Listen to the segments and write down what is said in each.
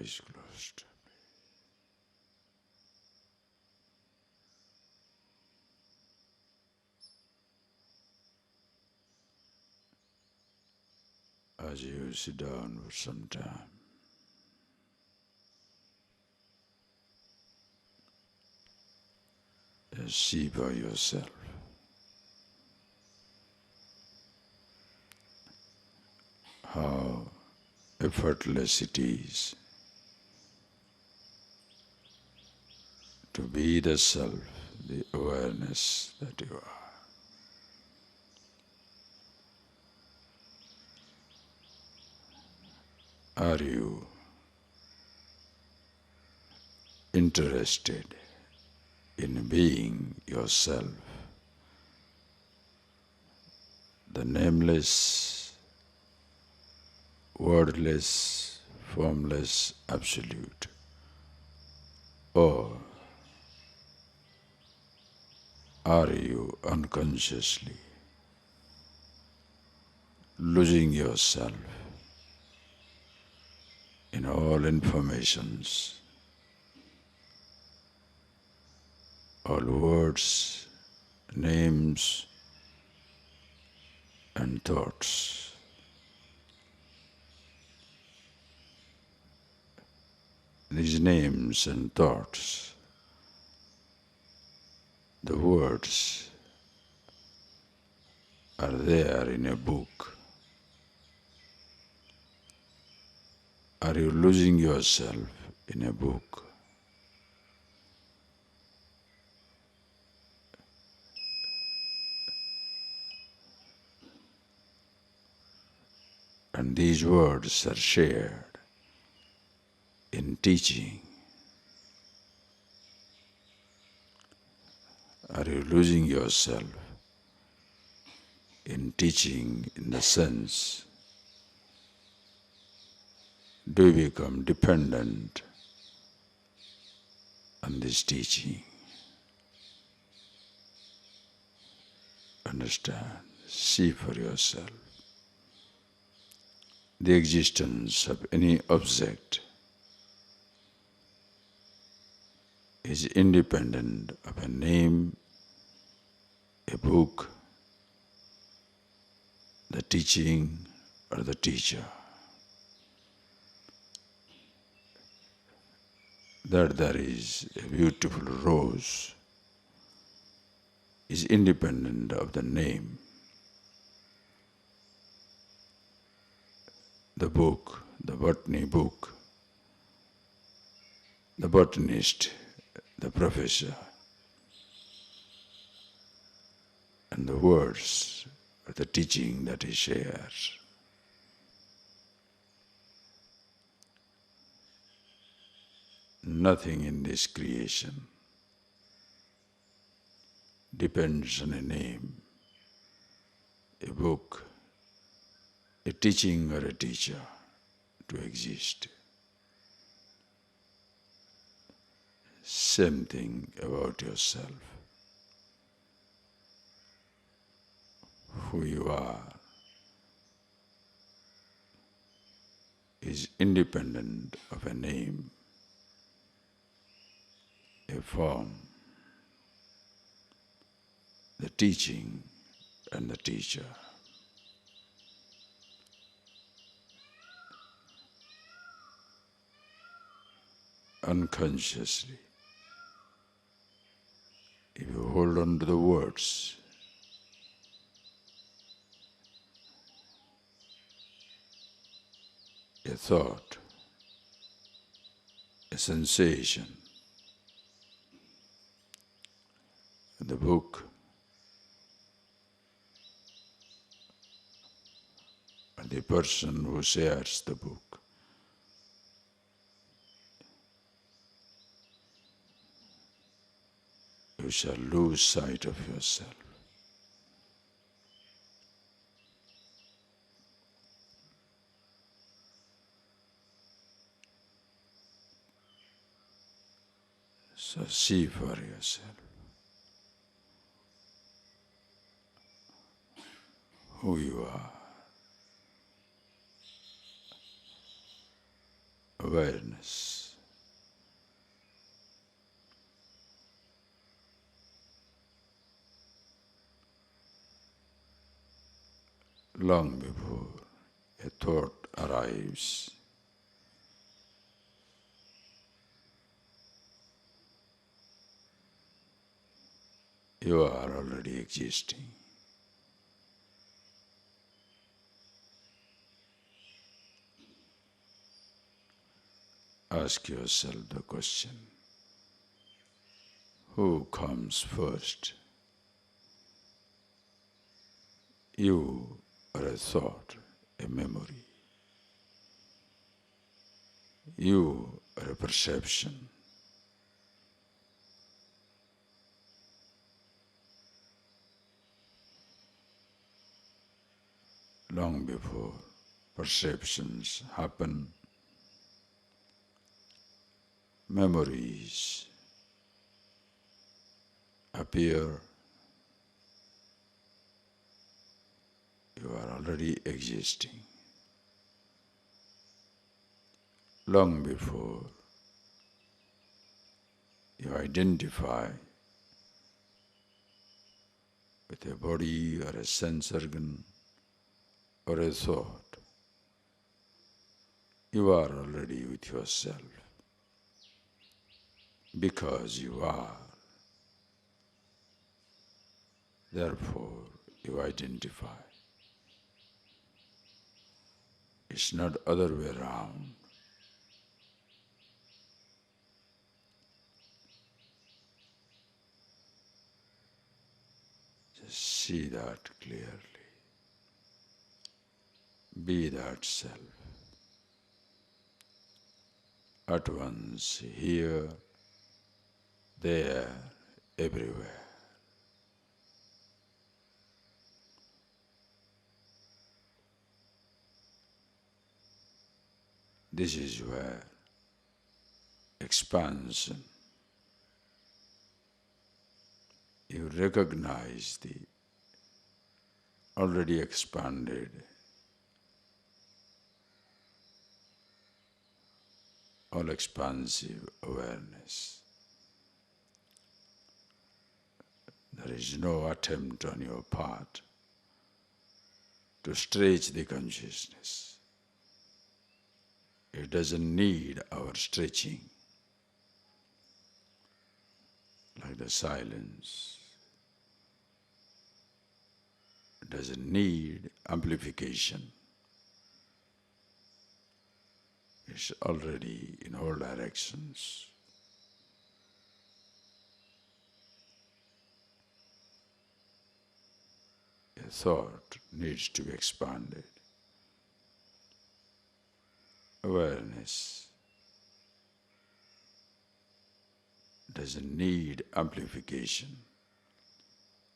eyes closed. As you sit down for some time, see by yourself how effortless it is to be the self, the awareness that you are. Are you interested in being yourself, the nameless, wordless, formless Absolute? Or are you unconsciously losing yourself in all informations, all words, names and thoughts? These names and thoughts, the words, are there in a book. Are you losing yourself in a book? And these words are shared in teaching. Are you losing yourself in teaching in the sense, do you become dependent on this teaching? Understand, see for yourself. The existence of any object is independent of a name, a book, the teaching or the teacher. That there is a beautiful rose is independent of the name, the book, the botany book, the botanist, the professor, and the words or the teaching that he shares. Nothing in this creation depends on a name, a book, a teaching or a teacher to exist. Same thing about yourself. Who you are is independent of a name, a form, the teaching and the teacher. Unconsciously, if you hold on to the words, a thought, a sensation, the book, or the person who shares the book, you shall lose sight of yourself. So see for yourself who you are. awareness. Long before a thought arrives, you are already existing. Ask yourself the question, who comes first? You or a thought, a memory? You or a perception? Long before perceptions happen, memories appear, you are already existing. Long before you identify with a body or a sense organ or a thought, you are already with yourself, because you are. Therefore, you identify. It's not other way around. Just see that clearly. Be that self. At once, here, there, everywhere. This is where expansion, you recognize the already expanded, all-expansive awareness. There is no attempt on your part to stretch the consciousness. It doesn't need our stretching, like the silence. It doesn't need amplification. It's already in all directions. A thought needs to be expanded. Awareness doesn't need amplification,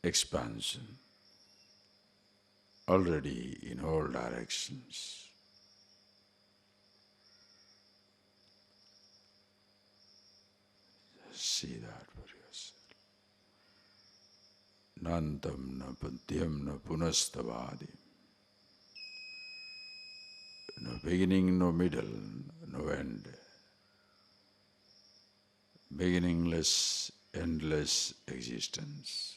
expansion, already in all directions. See that for yourself. Nantam na pantyam na punastavadim. No beginning, no middle, no end. Beginningless, endless existence.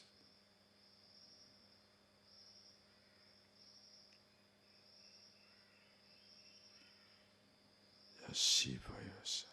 Just see for yourself.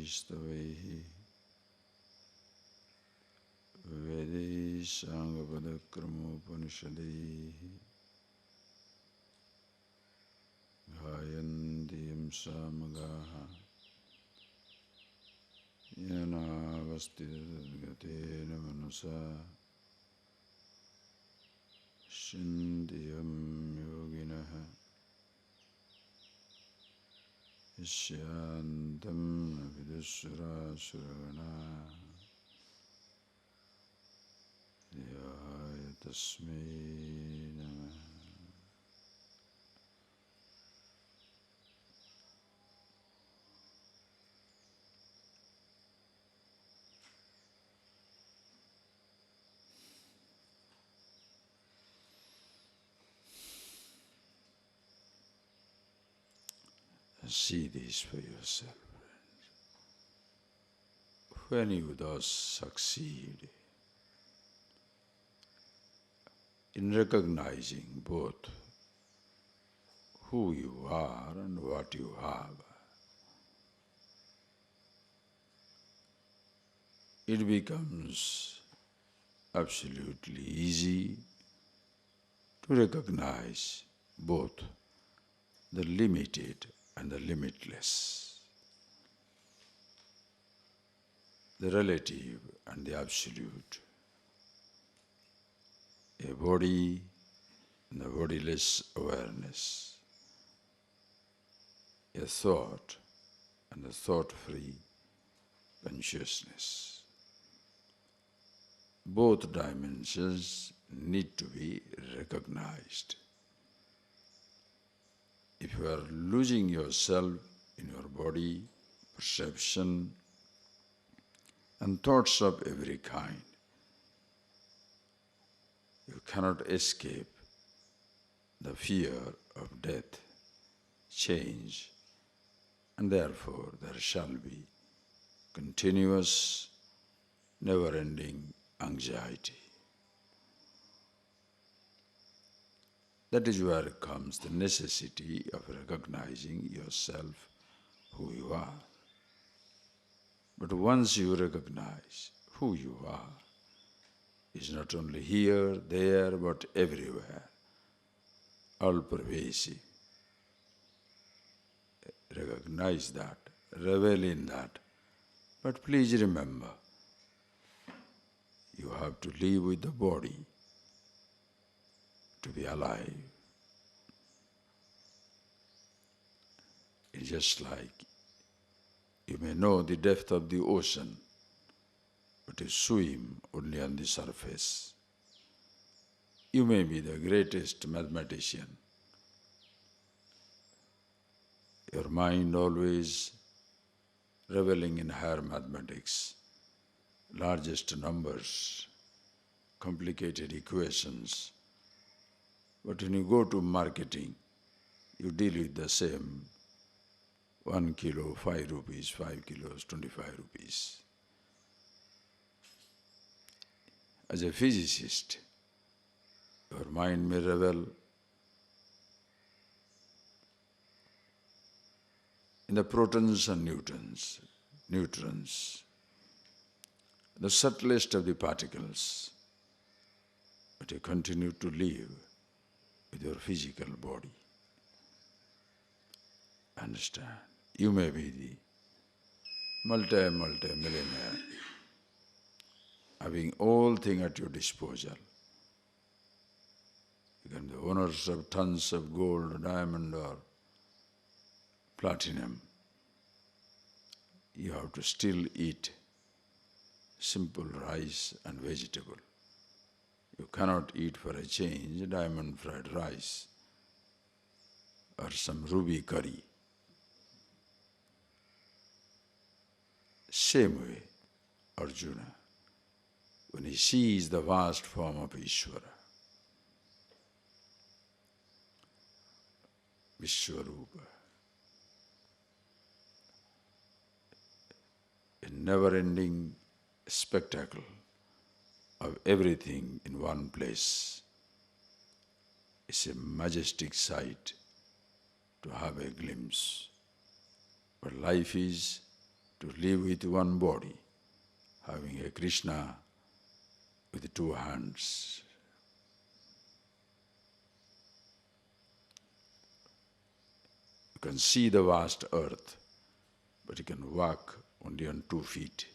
stavaihi Vedai Sangapadakramopanishadaihi Gayantiyam samagaha Yanavastidadgatena manasa Shindiyam yoginaha Yashyantam navidusura suragana Yaya tasmai namah. See this for yourself. When you thus succeed in recognizing both who you are and what you have, it becomes absolutely easy to recognize both the limited and the limitless, the relative and the absolute, a body and the bodiless awareness, a thought and the thought-free consciousness. Both dimensions need to be recognized. If you are losing yourself in your body, perception, and thoughts of every kind, you cannot escape the fear of death, change, and therefore there shall be continuous, never-ending anxiety. That is where comes the necessity of recognizing yourself, who you are. But once you recognize who you are, is not only here, there, but everywhere, all-pervasive. Recognize that, revel in that. But please remember, you have to live with the body to be alive. It's just like you may know the depth of the ocean, but you swim only on the surface. You may be the greatest mathematician. Your mind always reveling in higher mathematics, largest numbers, complicated equations. But when you go to marketing, you deal with the same 1 kilo, 5 rupees, 5 kilos, 25 rupees. As a physicist, your mind may revel in the protons and neutrons, the subtlest of the particles, but you continue to live with your physical body. Understand? You may be the multi-millionaire, having all things at your disposal. You can be owners of tons of gold, diamond, or platinum. You have to still eat simple rice and vegetable. You cannot eat for a change diamond fried rice or some ruby curry. Same way, Arjuna, when he sees the vast form of Ishvara, Vishwarupa, a never-ending spectacle of everything in one place. It's a majestic sight to have a glimpse. But life is to live with one body, having a Krishna with two hands. You can see the vast earth, but you can walk only on 2 feet.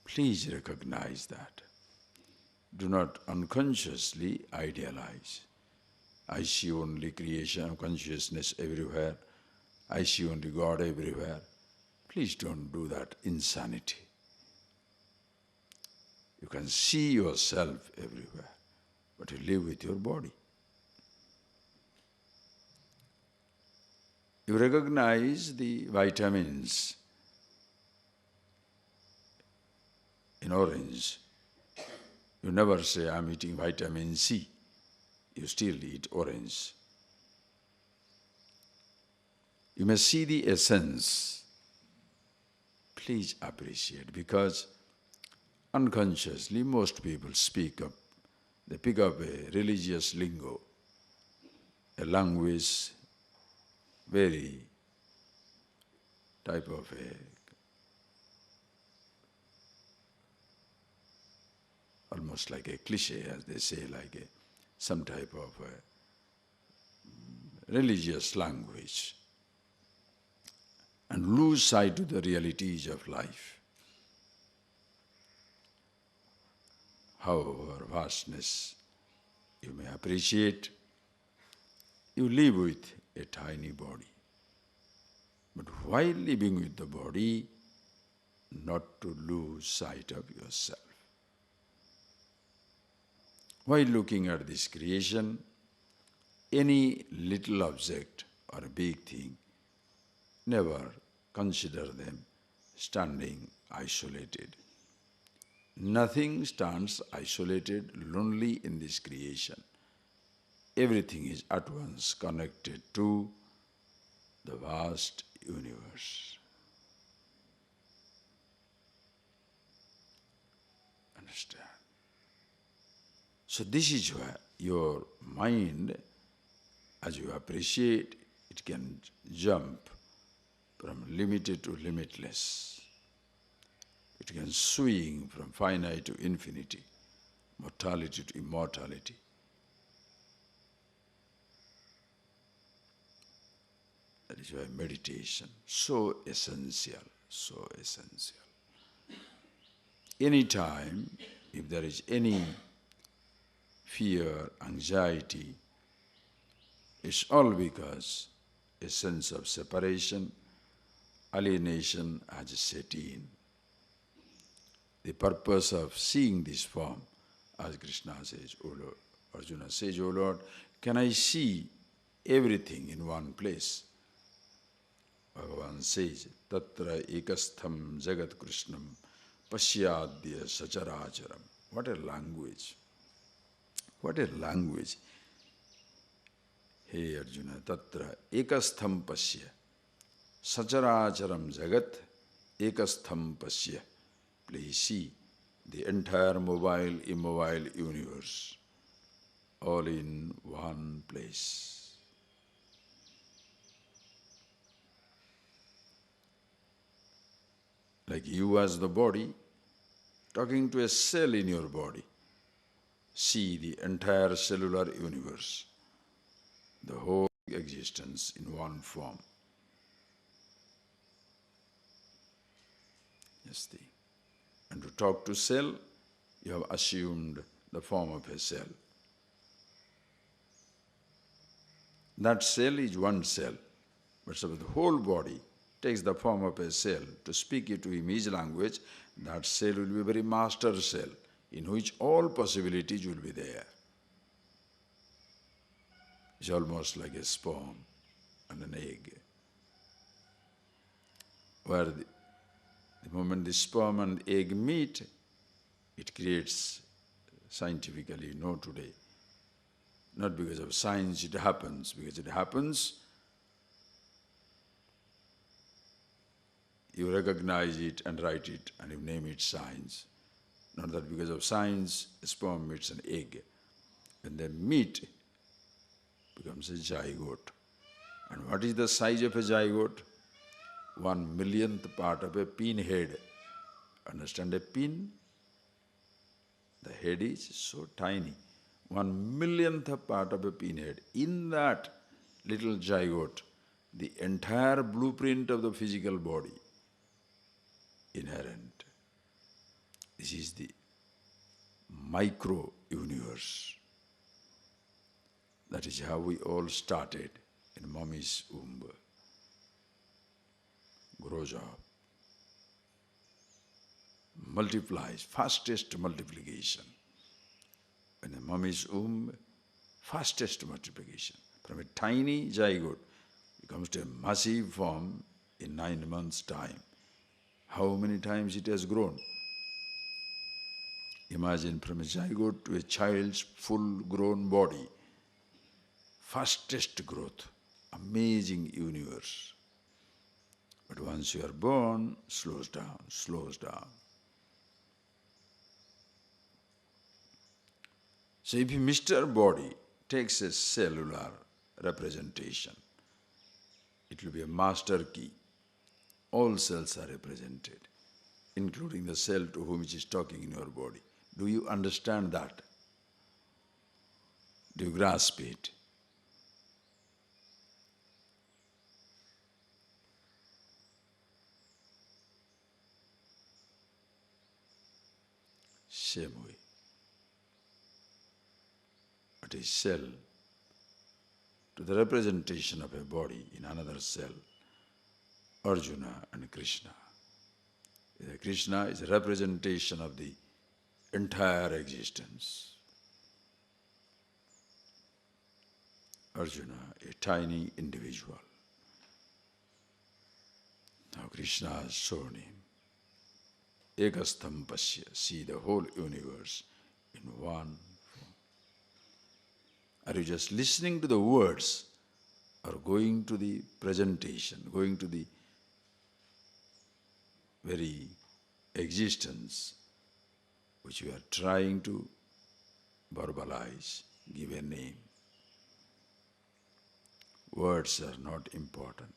Please recognize that. Do not unconsciously idealize. I see only creation, consciousness everywhere. I see only God everywhere. Please don't do that insanity. You can see yourself everywhere, but you live with your body. You recognize the vitamins in orange. You never say, I'm eating vitamin C. You still eat orange. You may see the essence. Please appreciate, because unconsciously most people they pick up a religious lingo, a language, very type of almost like a cliche, as they say, like some type of religious language, and lose sight of the realities of life. However, vastness you may appreciate, you live with a tiny body. But while living with the body, not to lose sight of yourself. While looking at this creation, any little object or a big thing, never consider them standing isolated. Nothing stands isolated, lonely in this creation. Everything is at once connected to the vast universe. Understand? So this is where your mind, as you appreciate, it can jump from limited to limitless. It can swing from finite to infinity, mortality to immortality. That is why meditation, so essential, so essential. Anytime, if there is any fear, anxiety, it's all because a sense of separation, alienation has set in. The purpose of seeing this form, as Krishna says, O Lord, Arjuna says, O Lord, can I see everything in one place? Bhagavan says, Tatra ekastham jagat krishnam pasyadya sacharacharam. What a language! What a language! Hey Arjuna, Tatra ekastham pasya sacharacharam jagat ekastham pasya. Please see the entire mobile, immobile universe, all in one place. Like you as the body, talking to a cell in your body, see the entire cellular universe, the whole existence in one form. Yes, and to talk to cell, you have assumed the form of a cell. That cell is one cell, but suppose the whole body takes the form of a cell to speak it to him his language, that cell will be a very master cell in which all possibilities will be there. It's almost like a sperm and an egg, where the moment the sperm and egg meet, it creates, scientifically know today, not because of science it happens, because it happens, you recognize it and write it and you name it science. Not that because of science, a sperm meets an egg. When they meet, becomes a zygote. And what is the size of a zygote? 1 millionth part of a pin head. Understand a pin? The head is so tiny. 1 millionth part of a pin head. In that little zygote, the entire blueprint of the physical body inherent. This is the micro-universe. That is how we all started in mommy's womb. Grows up, multiplies, fastest multiplication. In the mommy's womb, fastest multiplication. From a tiny zygote, it comes to a massive form in 9 months' time. How many times it has grown? Imagine from a zygote to a child's full-grown body. Fastest growth, amazing universe. But once you are born, slows down, slows down. So if Mr. Body takes a cellular representation, it will be a master key. All cells are represented, including the cell to whom it is talking in your body. Do you understand that? Do you grasp it? Same way. But a cell to the representation of a body in another cell, Arjuna and Krishna. Krishna is a representation of the entire existence. Arjuna, a tiny individual. Now Krishna has shown him. Ekastham pasya, see the whole universe in one form. Are you just listening to the words or going to the presentation, going to the very existence which you are trying to verbalize, give a name? Words are not important.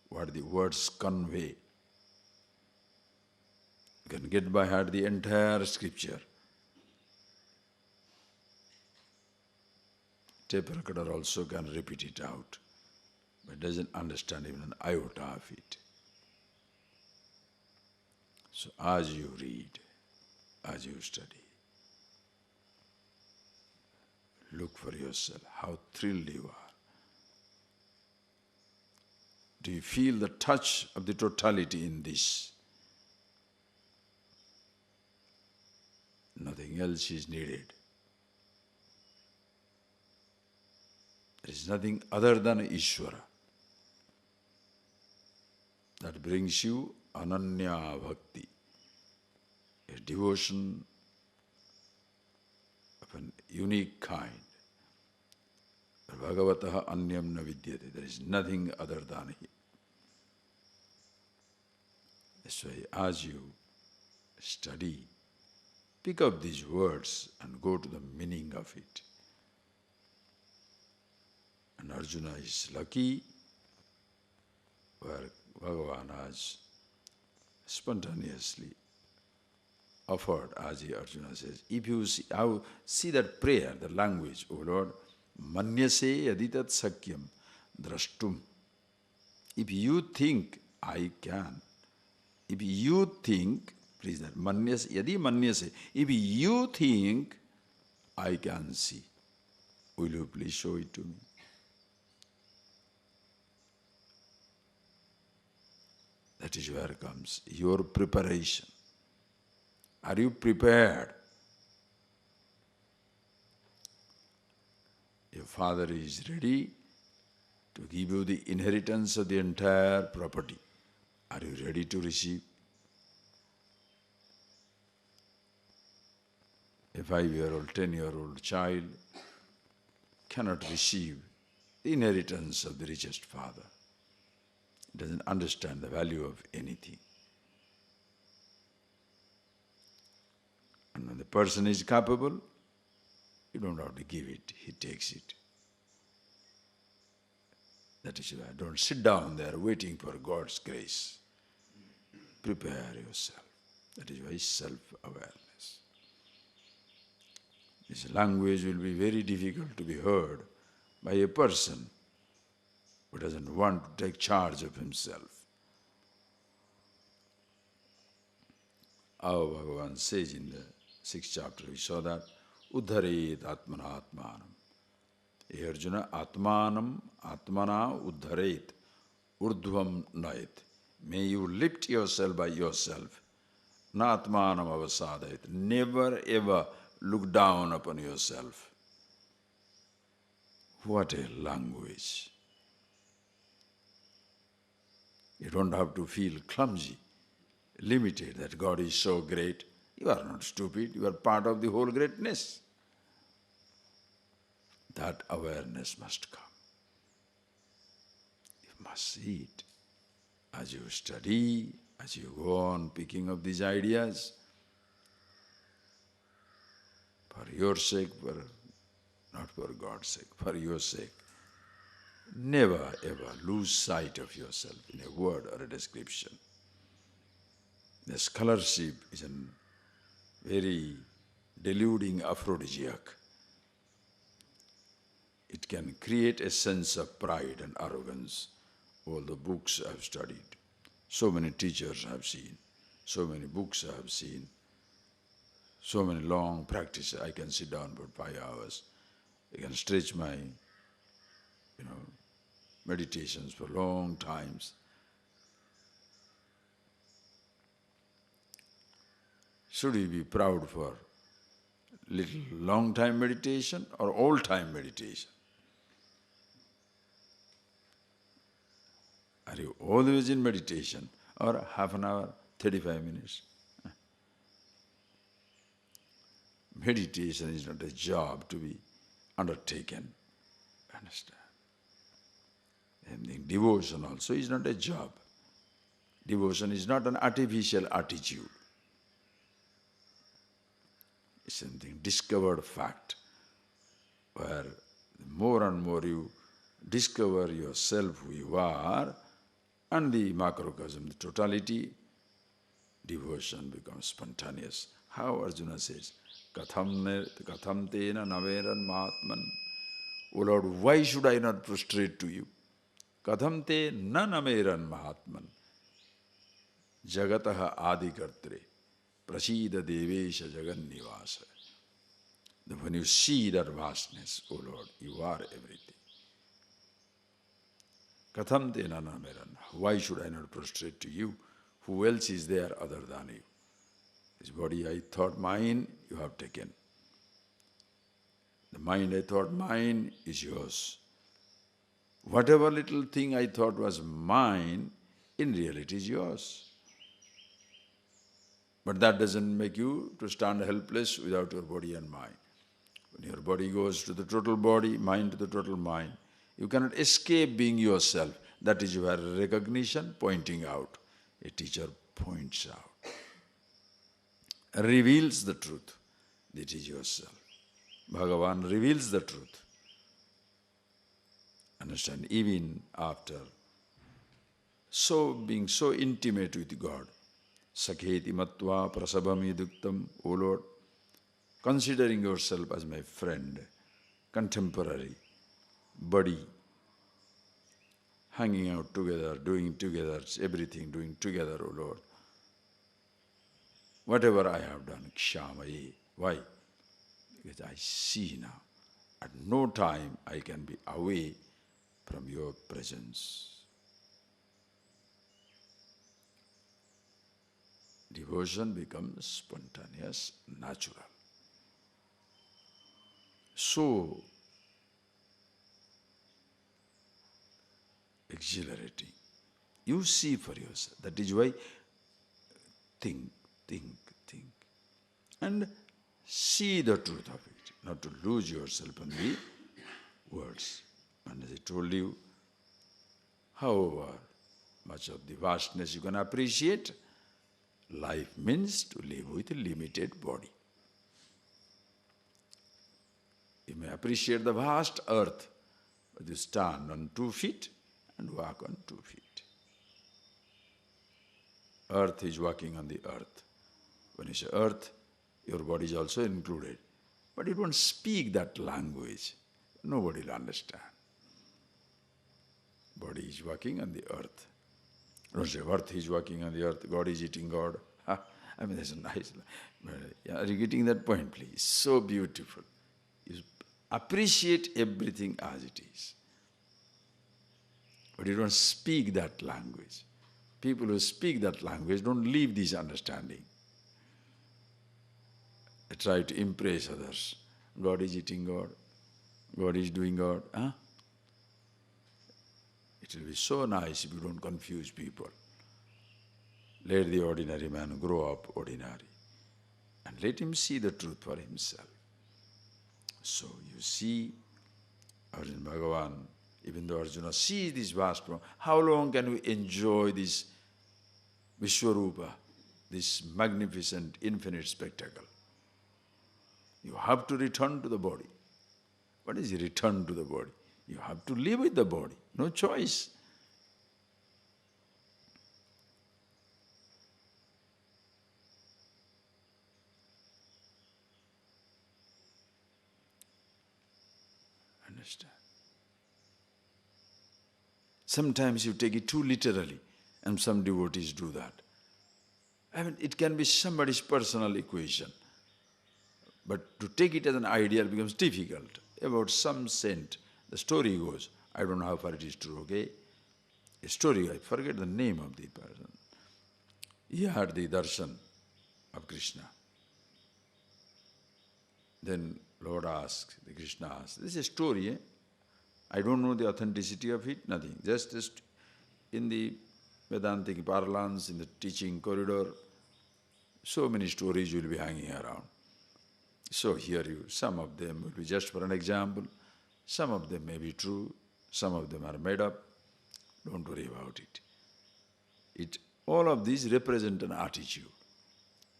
What the words convey. You can get by heart the entire scripture. Tape recorder also can repeat it out, but doesn't understand even an iota of it. So as you read, as you study, look for yourself how thrilled you are. Do you feel the touch of the totality in this? Nothing else is needed. There is nothing other than Ishvara that brings you ananya bhakti, a devotion of an unique kind. Bhagavataha anyam na vidyate. There is nothing other than Him. That's why as you study, pick up these words and go to the meaning of it. And Arjuna is lucky where Bhagavan has spontaneously offered, as Arjuna says. If you see that prayer, the language, O Lord, manyase yaditat sakyam drashtum. If you think I can, if you think, please that, manyase, yadi manyase, if you think I can see, will you please show it to me? That is where comes your preparation. Are you prepared? Your father is ready to give you the inheritance of the entire property. Are you ready to receive? A 5-year-old, 10-year-old child cannot receive the inheritance of the richest father. He doesn't understand the value of anything. And when the person is capable, you don't have to give it, he takes it. That is why don't sit down there waiting for God's grace. prepare yourself. That is why self-awareness. This language will be very difficult to be heard by a person who doesn't want to take charge of himself. Our Bhagavan says in the 6th chapter, we saw that, Uddharet Atmana Atmanam. Hey Arjuna, Atmanam Atmana Uddharet Urdhvam Nayat. May you lift yourself by yourself. Na Atmanam Avasadayat. Never ever look down upon yourself. What a language. You don't have to feel clumsy, limited, that God is so great. You are not stupid, you are part of the whole greatness. That awareness must come. You must see it. As you study, as you go on picking up these ideas, for your sake, not for God's sake, for your sake, never ever lose sight of yourself in a word or a description. The scholarship is a very deluding aphrodisiac. It can create a sense of pride and arrogance. All the books I have studied, so many teachers I have seen, so many books I have seen, so many long practices. I can sit down for 5 hours. I can stretch my, meditations for long times. Should we be proud for little long time meditation or old time meditation? Are you always in meditation or half an hour, 35 minutes? Meditation is not a job to be undertaken. Understand? And devotion also is not a job. Devotion is not an artificial attitude. It's something discovered fact, where more and more you discover yourself who you are, and the macrocosm, the totality, devotion becomes spontaneous. How Arjuna says, Katham tena naveran mahatman. O Lord, why should I not prostrate to you? Katham te na naveran mahatman. Jagataha adikartre. Prasida devesha jagan nivasa. When you see that vastness, O Lord, you are everything. Katham te nanameran. Why should I not prostrate to you? Who else is there other than you? This body I thought mine, you have taken. The mind I thought mine is yours. Whatever little thing I thought was mine, in reality is yours. But that doesn't make you to stand helpless without your body and mind. When your body goes to the total body, mind to the total mind, you cannot escape being yourself. That is where recognition, pointing out. A teacher points out, reveals the truth. That is yourself. Bhagavan reveals the truth. Understand, even after being so intimate with God, Sakheti matva prasabham iduktam, O Lord, considering yourself as my friend, contemporary, buddy, hanging out together, doing together, everything doing together, O Lord. Whatever I have done, kshamaye. Why? Because I see now, at no time I can be away from your presence. Devotion becomes spontaneous, natural. So exhilarating. You see for yourself. That is why think. And see the truth of it, not to lose yourself in the words. And as I told you, however much of the vastness you can appreciate, life means to live with a limited body. You may appreciate the vast earth, but you stand on 2 feet and walk on 2 feet. Earth is walking on the earth. When you say earth, your body is also included. But you don't speak that language. Nobody will understand. Body is walking on the earth. Don't say earth is walking on the earth, God is eating God. I mean, that's a nice line. Are you getting that point, please? So beautiful. You appreciate everything as it is. But you don't speak that language. People who speak that language don't live this understanding. They try to impress others. God is eating God. God is doing God. Huh? It will be so nice if you don't confuse people. Let the ordinary man grow up ordinary and let him see the truth for himself. So you see, Arjuna Bhagavan, even though Arjuna sees this vast world, how long can we enjoy this Vishwarupa, this magnificent, infinite spectacle? You have to return to the body. What is return to the body? You have to live with the body, no choice. Understand? Sometimes you take it too literally, and some devotees do that. I mean, it can be somebody's personal equation, but to take it as an ideal becomes difficult. About some saint, the story goes, I don't know how far it is true, okay? A story, I forget the name of the person. He had the darshan of Krishna. Then Lord asks, the Krishna asks, this is a story, eh? I don't know the authenticity of it, nothing. Just in the Vedantic parlance, in the teaching corridor, so many stories will be hanging around. So here some of them will be just for an example, some of them may be true, some of them are made up. Don't worry about it. All of these represent an attitude.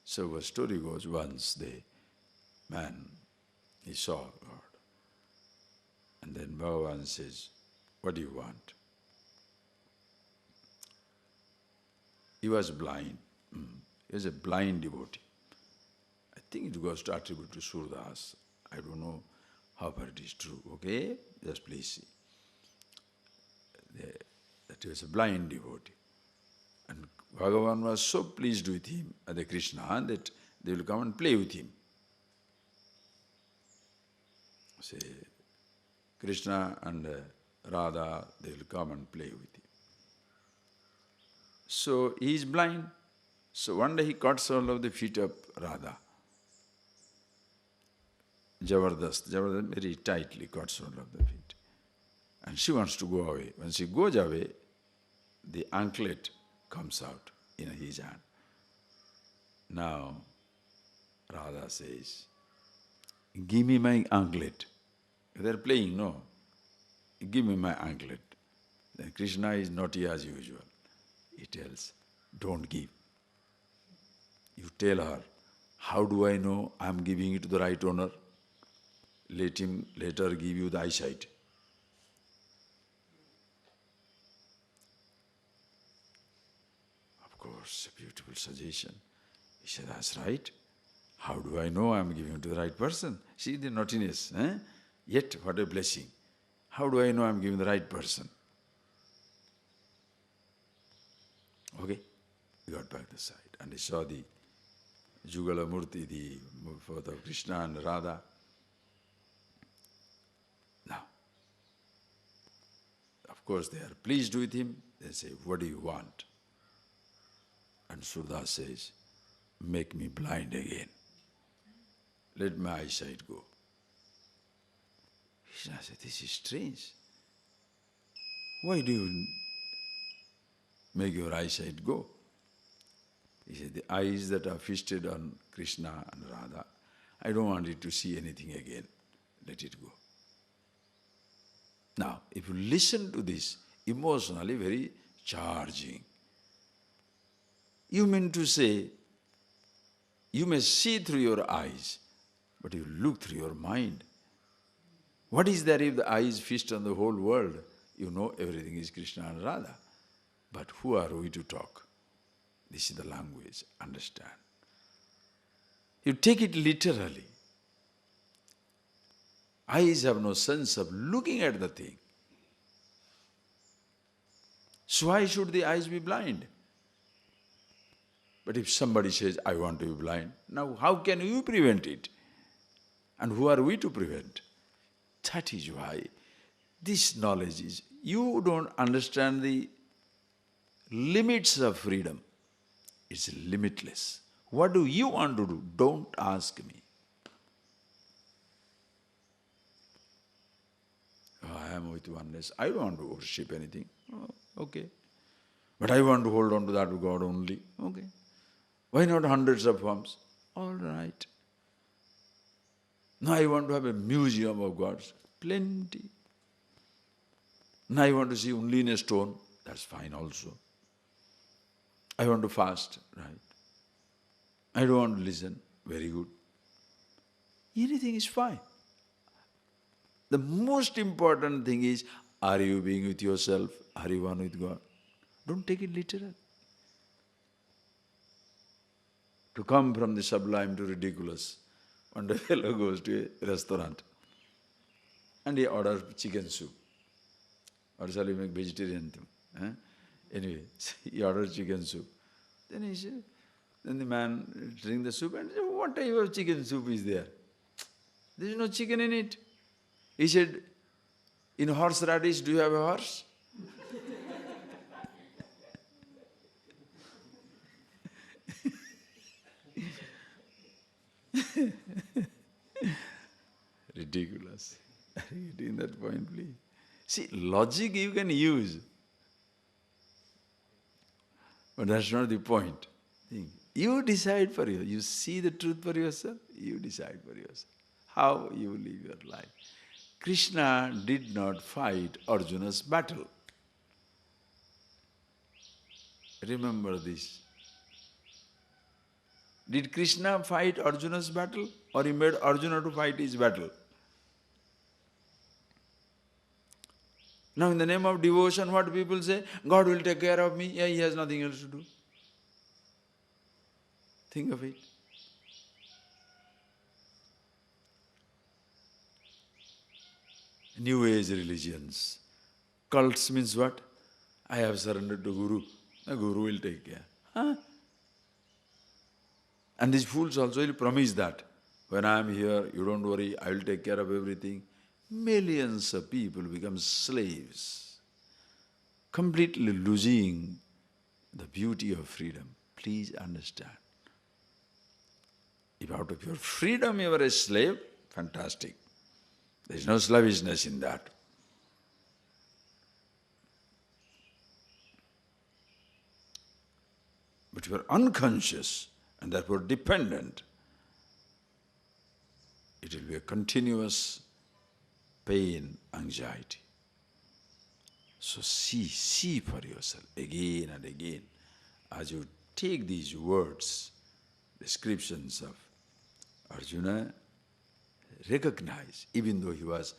So a story goes, once the man, he saw God. And then Bhagavan says, what do you want? He was blind. He was a blind devotee. I think it was attributed to Surdas. I don't know how far it is true, okay? Just please see. That he was a blind devotee. And Bhagavan was so pleased with him, the Krishna, that they will come and play with him. Say, Krishna and Radha, they will come and play with him. So he is blind. So one day he caught hold of the feet of Radha. Jabardast, very tightly caught hold of the feet. And she wants to go away. When she goes away, the anklet comes out in his hand. Now, Radha says, give me my anklet. They are playing, no. Give me my anklet. Then Krishna is naughty as usual. He tells, don't give. You tell her, how do I know I am giving it to the right owner? Let him later give you the eyesight. Of course, a beautiful suggestion. He said, that's right. How do I know I am giving it to the right person? See the naughtiness, eh? Yet, what a blessing. How do I know I am giving the right person? Okay, he got back the sight and he saw the Jugala Murti, the photo of Krishna and Radha. Now, of course, they are pleased with him. They say, what do you want? And Surdas says, make me blind again. Let my eyesight go. Krishna said, this is strange. Why do you make your eyesight go? He said, the eyes that are feasted on Krishna and Radha, I don't want it to see anything again. Let it go. Now, if you listen to this, emotionally very charging. You mean to say, you may see through your eyes, but you look through your mind. What is there if the eyes feast on the whole world? You know everything is Krishna and Radha. But who are we to talk? This is the language, understand. You take it literally. Eyes have no sense of looking at the thing. So why should the eyes be blind? But if somebody says, I want to be blind, now how can you prevent it? And who are we to prevent? That is why this knowledge is, you don't understand the limits of freedom. It's limitless. What do you want to do? Don't ask me. Oh, I am with oneness. I don't want to worship anything. Oh, okay. But I want to hold on to that God only. Okay. Why not hundreds of forms? All right. Now I want to have a museum of gods. Plenty. Now I want to see only in a stone. That's fine also. I want to fast. Right. I don't want to listen. Very good. Anything is fine. The most important thing is, are you being with yourself? Are you one with God? Don't take it literal. To come from the sublime to ridiculous. One day a fellow goes to a restaurant and he orders chicken soup. Or shall we make vegetarian thing? Anyway, he orders chicken soup. Then the man drinks the soup and said, what type of chicken soup is there? There is no chicken in it. He said, in horseradish, do you have a horse? Ridiculous. Are you getting that point, please? See, logic you can use. But that's not the point. You decide for you. You see the truth for yourself, you decide for yourself. How you live your life. Krishna did not fight Arjuna's battle. Remember this. Did Krishna fight Arjuna's battle, or he made Arjuna to fight his battle? Now in the name of devotion, what people say? God will take care of me. Yeah, he has nothing else to do. Think of it. New Age religions. Cults means what? I have surrendered to Guru. The Guru will take care. Huh? And these fools also will promise that. When I am here, you don't worry, I will take care of everything. Millions of people become slaves, completely losing the beauty of freedom. Please understand. If out of your freedom you are a slave, fantastic. There is no slavishness in that. But you are unconscious and therefore dependent. It will be a continuous pain, anxiety. So see for yourself again and again as you take these words, descriptions of Arjuna, recognize, even though he was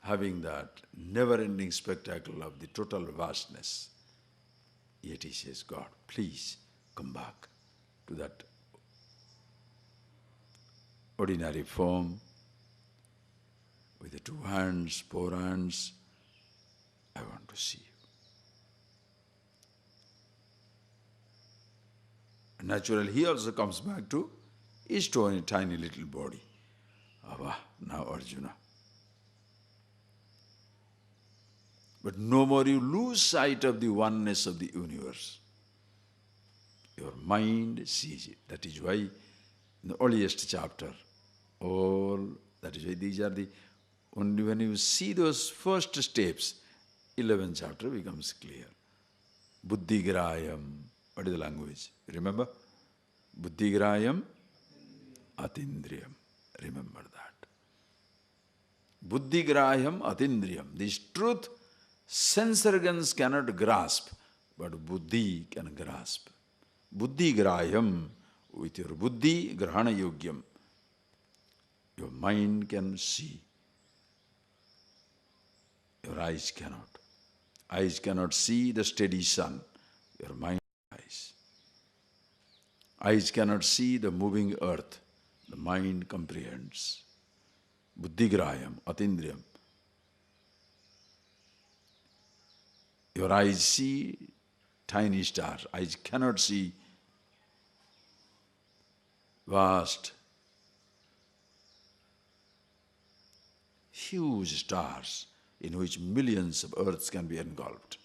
having that never-ending spectacle of the total vastness, yet he says, God, please come back to that ordinary form with the two hands, four hands. I want to see you. And naturally, he also comes back to his tiny little body. Abba, now Arjuna. But no more you lose sight of the oneness of the universe. Your mind sees it. That is why in the earliest chapter, that is why these are the, only when you see those first steps, 11th chapter becomes clear. Buddhigrayam, what is the language? Remember? Buddhigrayam, atindriyam. Remember that. Buddhigrayam, atindriyam. This truth, sense organs cannot grasp, but buddhi can grasp. Buddhigrayam, with your buddhi, grahana yogyam. Your mind can see. Your eyes cannot. Eyes cannot see the steady sun. Your mind Eyes cannot see the moving earth. The mind comprehends. Buddhigrayam, atindriyam. Your eyes see tiny stars. Eyes cannot see vast, huge stars in which millions of earths can be engulfed.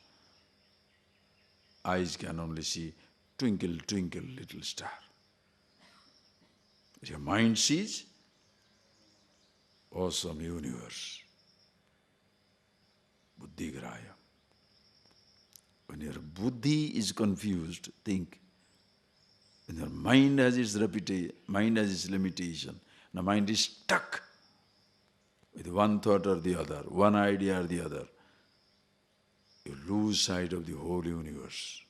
Eyes can only see twinkle, twinkle, little star. Your mind sees awesome universe. Buddhigraya. When your buddhi is confused, think. When your mind has its limitation, the mind is stuck with one thought or the other, one idea or the other, you lose sight of the whole universe.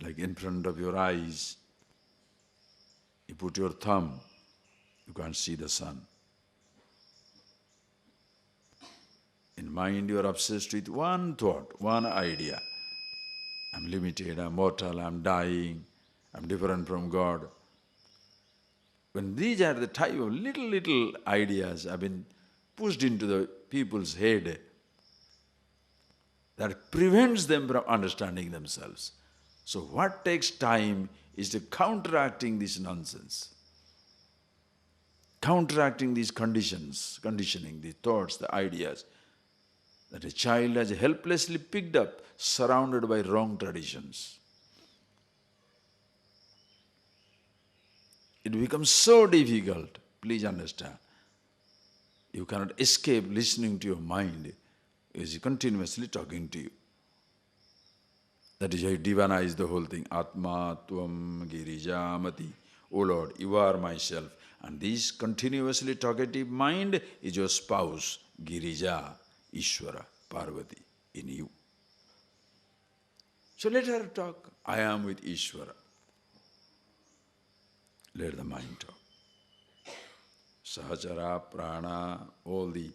Like in front of your eyes, you put your thumb, you can't see the sun. In mind you are obsessed with one thought, one idea. I'm limited, I'm mortal, I'm dying, I'm different from God. When these are the type of little ideas have been pushed into the people's head, that prevents them from understanding themselves. So what takes time is to counteracting this nonsense, counteracting these conditioning, the thoughts, the ideas that a child has helplessly picked up, surrounded by wrong traditions. It becomes so difficult, please understand. You cannot escape listening to your mind. It is continuously talking to you. That is why divinize the whole thing. Atma, Tvam, Girijamati. O Lord, you are myself. And this continuously talkative mind is your spouse, Girija, Ishvara, Parvati, in you. So let her talk. I am with Ishvara. Let the mind talk. Sahachara, prana, all the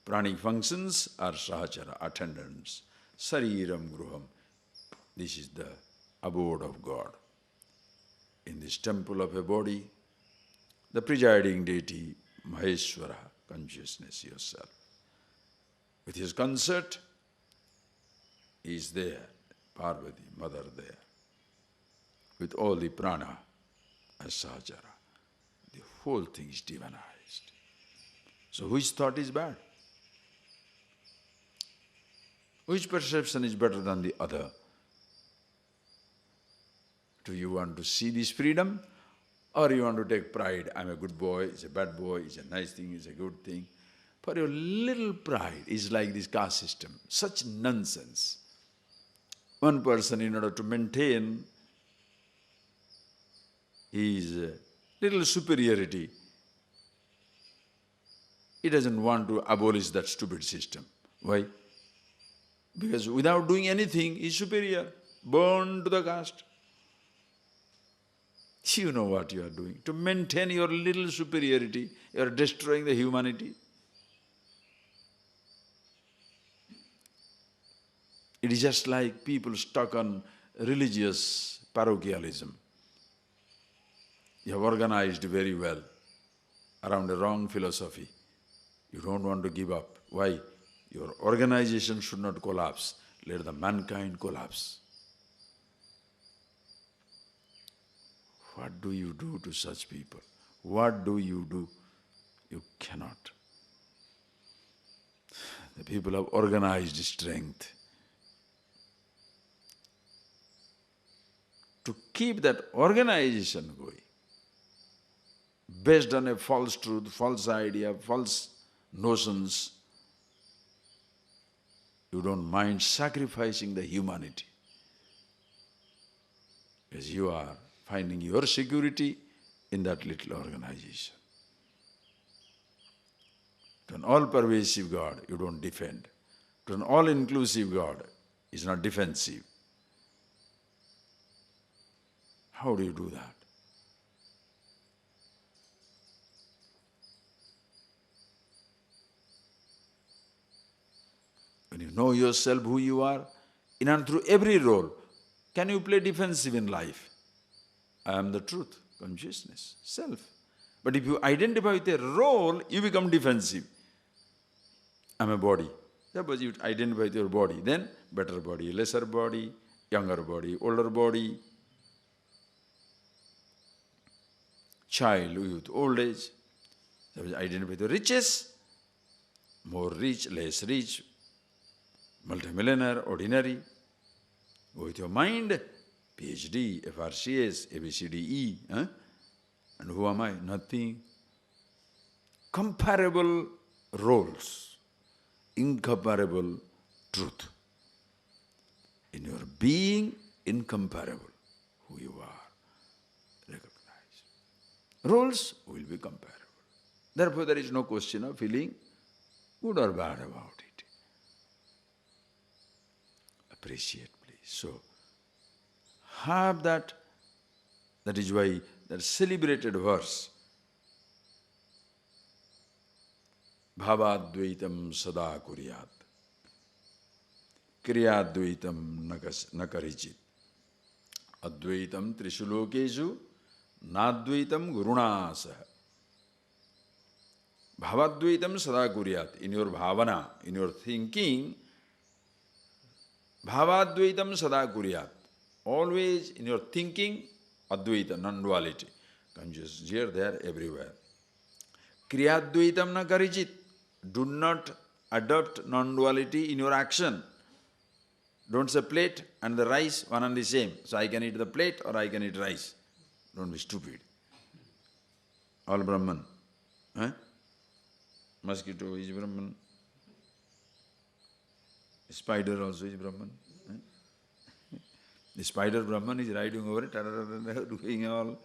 pranic functions are sahachara, attendants. Sariram gruham. This is the abode of God. In this temple of a body, the presiding deity, Maheshwara, consciousness, yourself. With his consent, he is there, Parvati, mother there, with all the prana as sahachara. The whole thing is divinized. So which thought is bad? Which perception is better than the other? Do you want to see this freedom? Or you want to take pride? I'm a good boy, it's a bad boy, it's a nice thing, it's a good thing. For your little pride is like this caste system. Such nonsense. One person, in order to maintain his little superiority, he doesn't want to abolish that stupid system. Why? Because without doing anything, he is superior, born to the caste. You know what you are doing. To maintain your little superiority, you are destroying the humanity. It is just like people stuck on religious parochialism. You have organized very well around a wrong philosophy. You don't want to give up. Why? Your organization should not collapse. Let the mankind collapse. What do you do to such people? What do you do? You cannot. The people have organized strength. To keep that organization going, based on a false truth, false idea, false notions, you don't mind sacrificing the humanity. Because you are finding your security in that little organization. To an all-pervasive God, you don't defend. To an all-inclusive God, it's not defensive. How do you do that? When you know yourself, who you are, in and through every role, Can you play defensive in life? I am the truth, consciousness, self. But if you identify with a role, you become defensive. I am a body. Suppose you identify with your body, then better body, lesser body, younger body, older body, child, youth, old age. Suppose identify with the riches, more rich, less rich, multimillionaire, ordinary. Go with your mind, PhD, FRCS, ABCDE. And who am I? Nothing. Comparable roles, incomparable truth. In your being, incomparable, who you are, recognize. Roles will be comparable. Therefore, there is no question of feeling good or bad about it. Appreciate, please. So, have that. That is why that celebrated verse, Bhavadvaitam sada kuryat, Kriyadvaitam nakarichit, Advaitam trishulokesu, Nadvaitam gurunasa. Bhavadvaitam sada kuryat. In your bhavana, in your thinking, Bhavadvaitam sada kuryat. Always in your thinking, Advaita, non-duality. Conscious here, there, everywhere. Kriyadvaitam na karijit. Do not adopt non-duality in your action. Don't say plate and the rice, one and the same. So I can eat the plate or I can eat rice. Don't be stupid. All Brahman. Mosquito is Brahman. Spider also is Brahman. The spider Brahman is riding over it, doing all,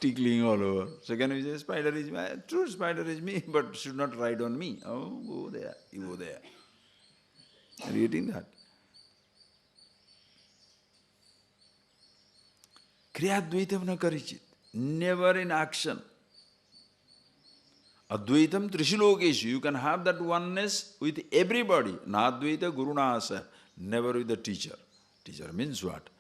tickling all over. So can we say, spider is me? True, spider is me, but should not ride on me. Oh, go there, you go there. Are you getting that? Kriyadvaitam na karichit. Never in action. Advaitam trishulokesu. You can have that oneness with everybody. Nadvaita gurunasa. Never with the teacher. Teacher means what?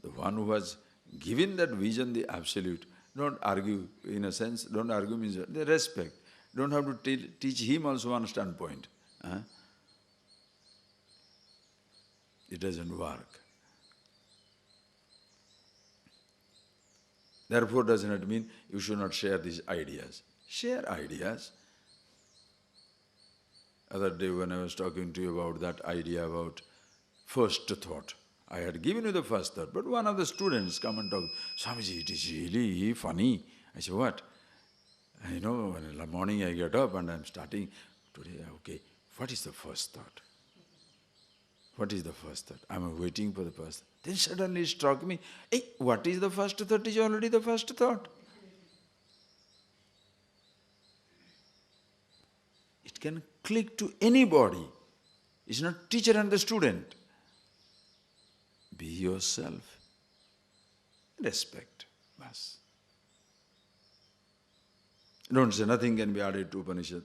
The one who has given that vision, the absolute. Don't argue, in a sense, don't argue means the respect. Don't have to teach him also one standpoint. It doesn't work. Therefore, does not mean you should not share these ideas. Share ideas. Other day when I was talking to you about that idea about first thought, I had given you the first thought, but one of the students come and talk, Swamiji, it is really funny. I said, what? In the morning I get up and I'm starting, today, okay, what is the first thought? What is the first thought? I'm waiting for the first thought. Then suddenly it struck me, hey, what is the first thought is already the first thought. It can click to anybody. It's not teacher and the student. Be yourself. Respect. Bas. Don't say nothing can be added to Upanishad.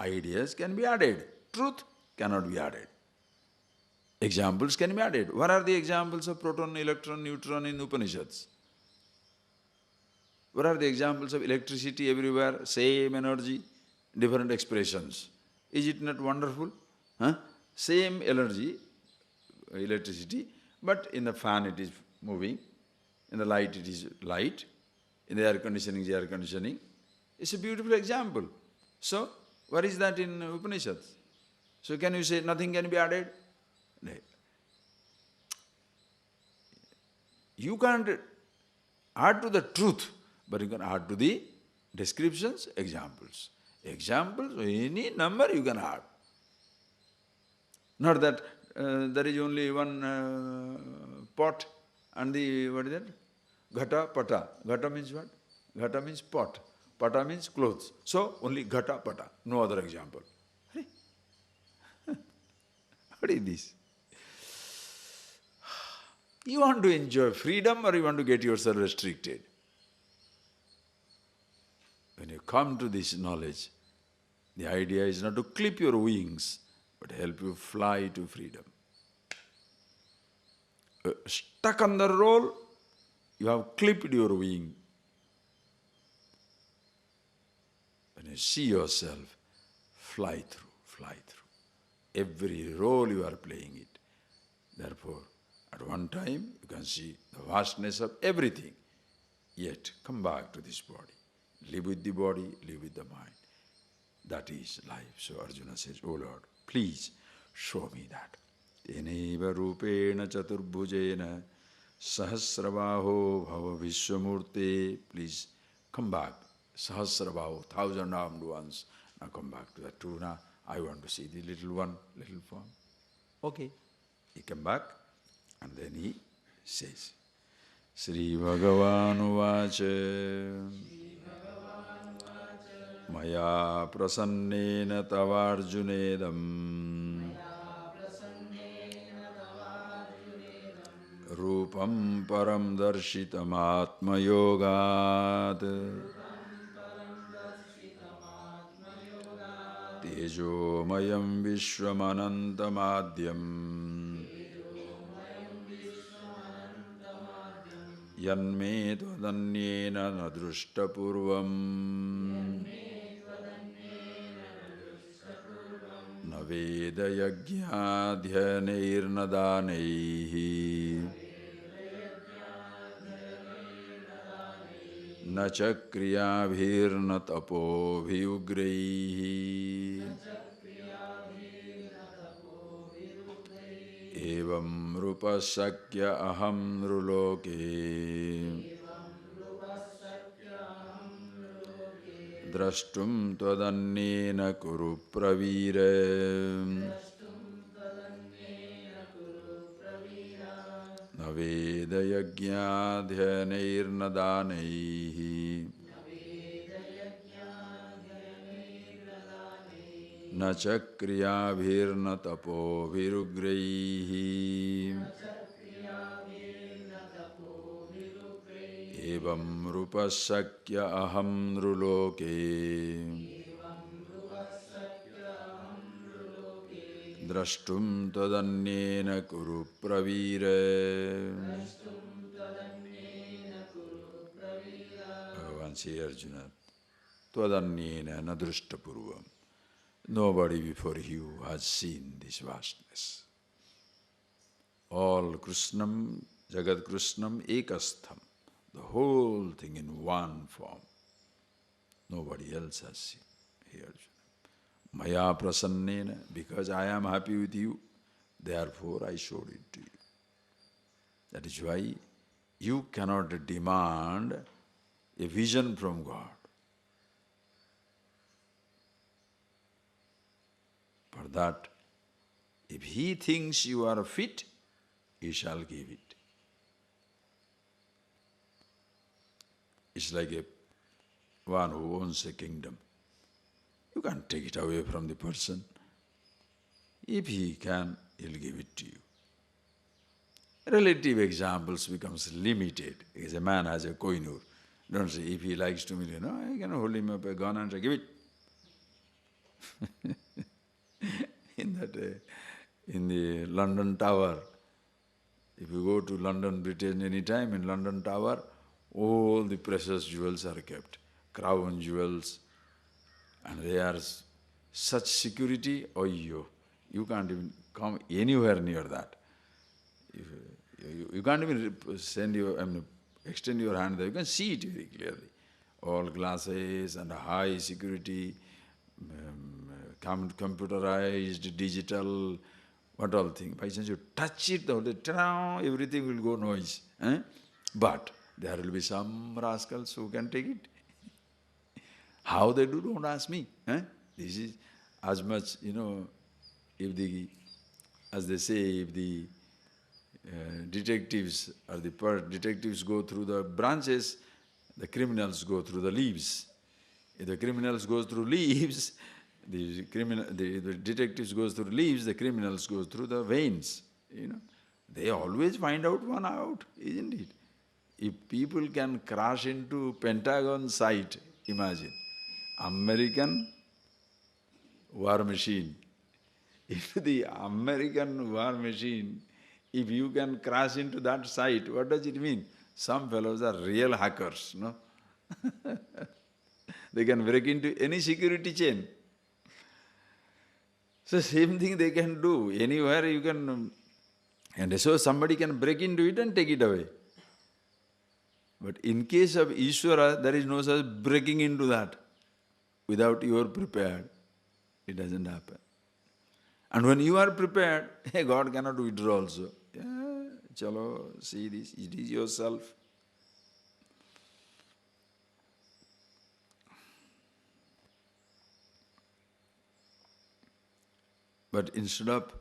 Ideas can be added. Truth cannot be added. Examples can be added. What are the examples of proton, electron, neutron in Upanishads? What are the examples of electricity everywhere? Same energy, different expressions. Is it not wonderful? Same energy, electricity, but in the fan it is moving, in the light it is light, in the air conditioning is air conditioning. It's a beautiful example. So, what is that in Upanishads? So can you say nothing can be added? No. You can't add to the truth, but you can add to the descriptions, examples. Examples, any number you can add. Not that there is only one pot and the, what is that? Ghata, pata. Ghata means what? Ghata means pot. Pata means clothes. So, only ghata, pata. No other example. What is this? You want to enjoy freedom or you want to get yourself restricted? When you come to this knowledge, the idea is not to clip your wings, but help you fly to freedom. stuck on the roll, you have clipped your wing. When you see yourself, fly through, fly through. Every role you are playing it. Therefore, at one time you can see the vastness of everything. Yet come back to this body. Live with the body, live with the mind. That is life. So Arjuna says, "Oh Lord, please show me that." Teneva rupena chaturbhujena sahasrabaho bhava vishwamurte. Please come back. Sahasrabaho, 1,000 armed ones. Now come back to that true. Now I want to see the little one, little form. Okay. He came back and then he says, Sri Bhagavan Uvacha Maya prasannena tavarjunedam Rupam param darshitam atma yogat Tejo mayam vishwamanantamadyam Yanme tvadanyena nadruštapurvam Naveda yajñadhyaneirnadanaihi न च क्रियाभिर्न तपोभियुग्रैः एवं रूपशक्य अहं नृलोके द्रष्टुं त्वदन्येन कुरु प्रवीर न वेदयज्ञाध्ययनैर्न दानैः न च क्रियाभिर्न तपोभिरुग्रैः एवं रूपशक्य अहं नृलोके द्रष्टुं त्वदन्येन कुरु प्रवीर Bhagavan says, Arjuna, त्वदन्येन न दृष्टपूर्वम्. Nobody before you has seen this vastness. All Krishnam, Jagat Krishnam ekastham. The whole thing in one form. Nobody else has seen. Here, Arjuna. Maya prasannena, because I am happy with you, therefore I showed it to you. That is why you cannot demand a vision from God. For that, if He thinks you are fit, He shall give it. It's like one who owns a kingdom. You can't take it away from the person. If he can, he'll give it to you. Relative examples becomes limited. Because a man has a koinur. Don't say, if he likes to million, no, I can hold him up a gun and say, give it. In the London Tower, if you go to London, Britain any time, in London Tower, all the precious jewels are kept, crown jewels, and they are such security, oh you can't even come anywhere near that. You can't even extend your hand there, you can see it very clearly. All glasses and high security, computerized, digital, what all thing. By chance you touch it, everything will go noise. But there will be some rascals who can take it. How they do, don't ask me. This is as much, if the, as they say, if the detectives go through the branches, the criminals go through the leaves. If the criminals go through leaves, the detectives go through leaves, the criminals go through the veins. They always find out one out, isn't it? If people can crash into Pentagon site, imagine, American war machine. If the American war machine If you can crash into that site, what does it mean? Some fellows are real hackers, no? They can break into any security chain. So same thing they can do. Anywhere you can, and so somebody can break into it and take it away. But in case of Ishvara, there is no such breaking into that. Without you are prepared, it doesn't happen. And when you are prepared, hey, God cannot withdraw also. Yeah, chalo, see this, it is yourself. But instead of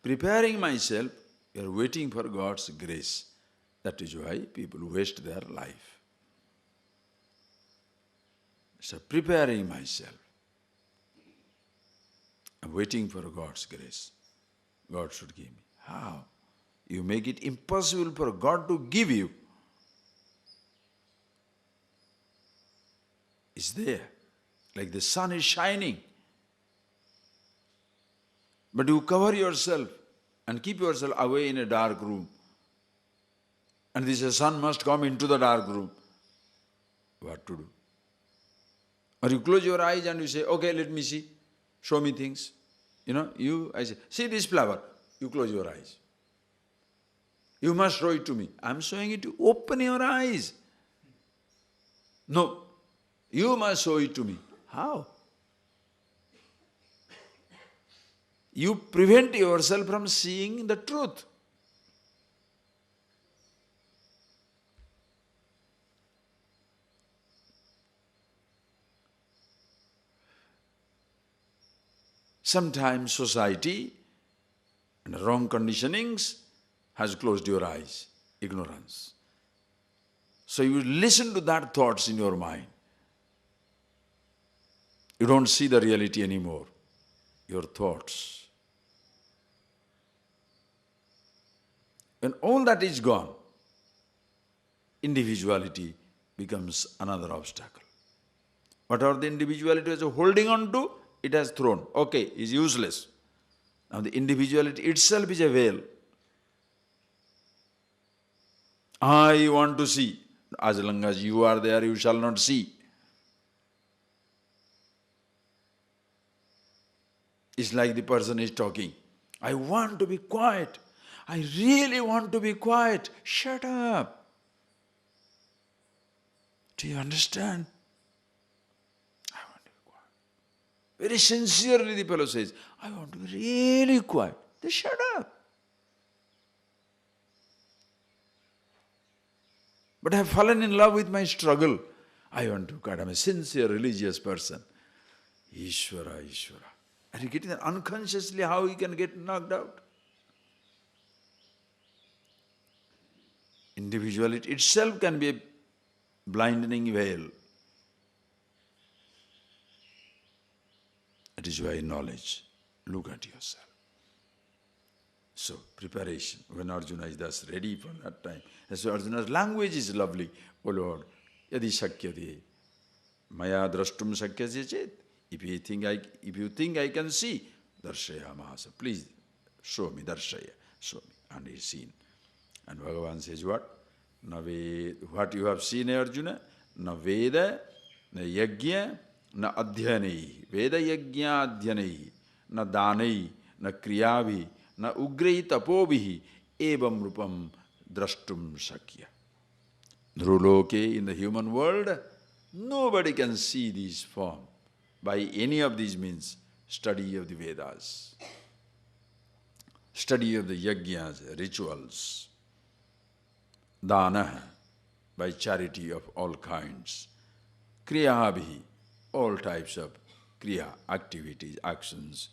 preparing myself, you are waiting for God's grace. That is why people waste their life. So preparing myself, I'm waiting for God's grace. God should give me. How? You make it impossible for God to give you. It's there. Like the sun is shining. But you cover yourself and keep yourself away in a dark room. And this sun must come into the dark room. What to do? Or you close your eyes and you say, okay, let me see. Show me things. I say, see this flower. You close your eyes. You must show it to me. I'm showing it to you. Open your eyes. No. You must show it to me. How? You prevent yourself from seeing the truth. Sometimes society and wrong conditionings has closed your eyes, ignorance. So you listen to that thoughts in your mind. You don't see the reality anymore, your thoughts. When all that is gone, individuality becomes another obstacle. Whatever the individuality was holding on to, it has thrown. Okay, is useless. Now the individuality itself is a veil. I want to see. As long as you are there, you shall not see. It's like the person is talking. I want to be quiet. I really want to be quiet. Shut up. Do you understand? I want to be quiet. Very sincerely the fellow says, I want to be really quiet. They shut up. But I have fallen in love with my struggle. I want to quiet. I'm a sincere religious person. Ishvara, Ishvara. Are you getting that? Unconsciously how he can get knocked out? Individuality itself can be a blinding veil. That is why knowledge. Look at yourself. So, preparation. When Arjuna is thus ready for that time. So Arjuna's language is lovely. O Lord, yadi shakyate, maya drashtum shakyase chet. If you think I can see, darshaya mahasa. Please show me, darshaya, show me. And he's seen. And Bhagavan says what? What you have seen, Arjuna? Na Veda, na Yajna, na Adhyanai. Veda Yajna Adhyanai, na Danai, na Kriyavi, na Ugrai Tapobihi, Evam Rupam Drashtum Shakya. Dhruloke, in the human world, nobody can see this form by any of these means. Study of the Vedas, study of the Yajnas, rituals, Dana, by charity of all kinds, Kriyaabhi, all types of Kriya, activities, actions,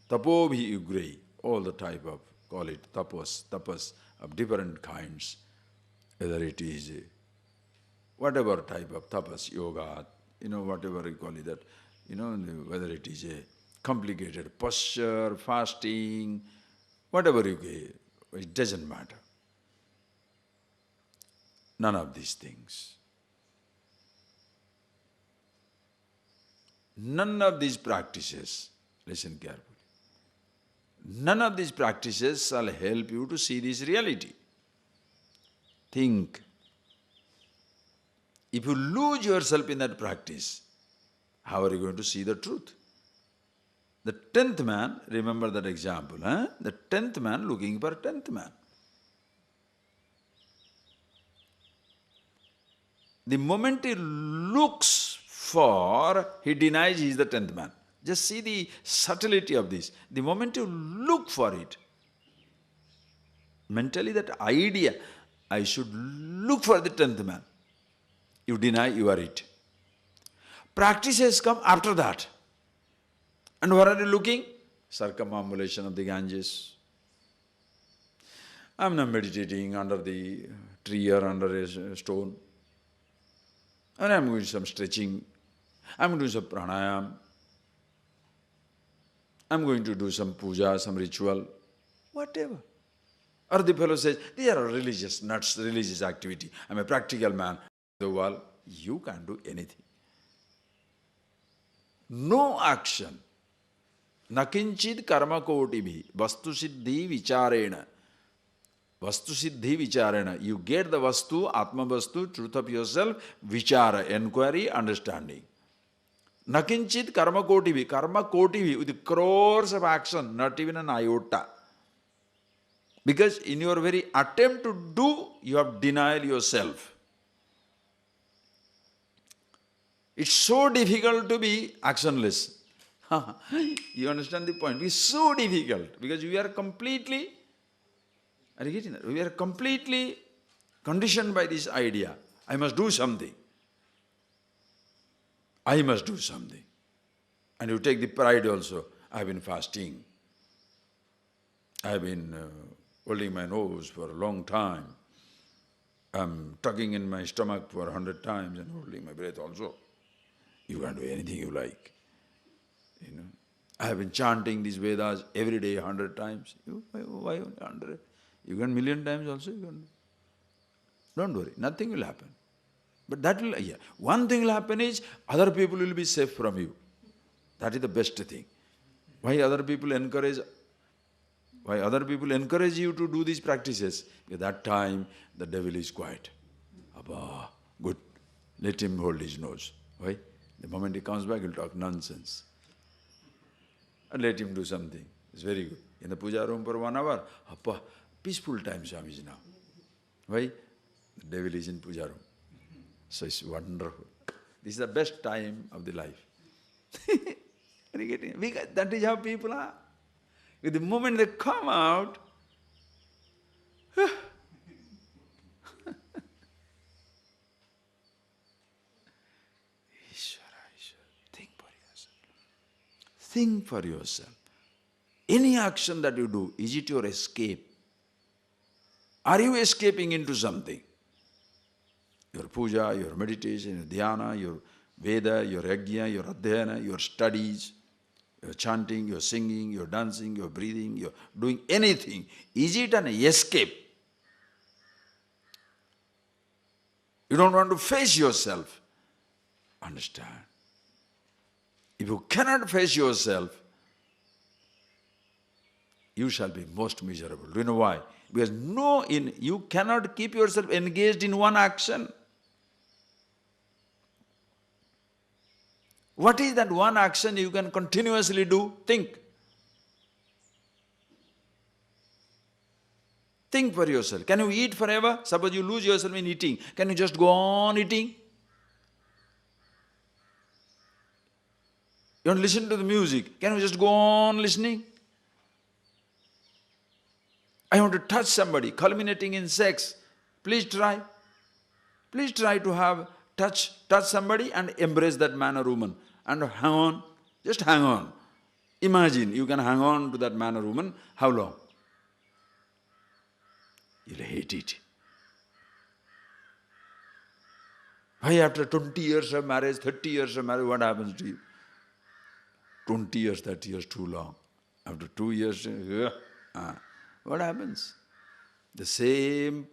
Tapobhi Ugrei, all the type of, call it tapas of different kinds, whether it is whatever type of tapas, yoga, whatever you call it that, whether it is a complicated posture, fasting, whatever you get, it doesn't matter. None of these things. None of these practices, listen carefully, None of these practices shall help you to see this reality. Think. If you lose yourself in that practice, how are you going to see the truth? The 10th man, remember that example, the 10th man looking for 10th man. The moment he looks for, he denies he is the 10th man. Just see the subtlety of this. The moment you look for it, mentally that idea, I should look for the 10th man, you deny you are it. Practices come after that. And where are you looking? Circumambulation of the Ganges. I am now meditating under the tree or under a stone. And I am doing some stretching. I am doing some pranayam. I am going to do some puja, some ritual, whatever. Or the fellow says, these are religious, nuts, religious activity. I am a practical man. The world, you can't do anything. No action. Nakinchid karma kotibi vastu siddhi vicharena. Vastu siddhi vicharena. You get the vastu, atma vastu, truth of yourself, vichara, enquiry, understanding. Nakinchid karma kotibi with crores of action, not even an iota. Because in your very attempt to do, you have denial yourself. It's so difficult to be actionless. You understand the point? It's so difficult because we are completely, are you getting that? We are completely conditioned by this idea. I must do something. I must do something. And you take the pride also. I have been fasting. I have been holding my nose for a long time. I'm tucking in my stomach for 100 times and holding my breath also. You can't do anything you like. You know, I have been chanting these Vedas every day 100 times. Why only 100? You can 1,000,000 times also. You can. Don't worry, nothing will happen. But that will, one thing will happen is other people will be safe from you. That is the best thing. Why other people encourage you to do these practices? At that time, the devil is quiet. Abba, good. Let him hold his nose. Why? The moment he comes back, he'll talk nonsense. And let him do something. It's very good. In the puja room for 1 hour, Appa, peaceful time, Swamiji now. Why? The devil is in puja room. So it's wonderful. This is the best time of the life. Are you getting it? That is how people are. With the moment they come out, think for yourself. Any action that you do, is it your escape? Are you escaping into something? Your puja, your meditation, your dhyana, your Veda, your yajna, your adhyana, your studies, your chanting, your singing, your dancing, your breathing, your doing anything. Is it an escape? You don't want to face yourself. Understand. If you cannot face yourself, you shall be most miserable. Do you know why? Because you cannot keep yourself engaged in one action. What is that one action you can continuously do? Think. Think for yourself. Can you eat forever? Suppose you lose yourself in eating. Can you just go on eating? You want to listen to the music. Can you just go on listening? I want to touch somebody, culminating in sex. Please try. Please try to have touch somebody and embrace that man or woman. And hang on. Just hang on. Imagine you can hang on to that man or woman. How long? You'll hate it. Why after 20 years of marriage, 30 years of marriage, what happens to you? 20 years, 30 years, too long. After 2 years, what happens? The same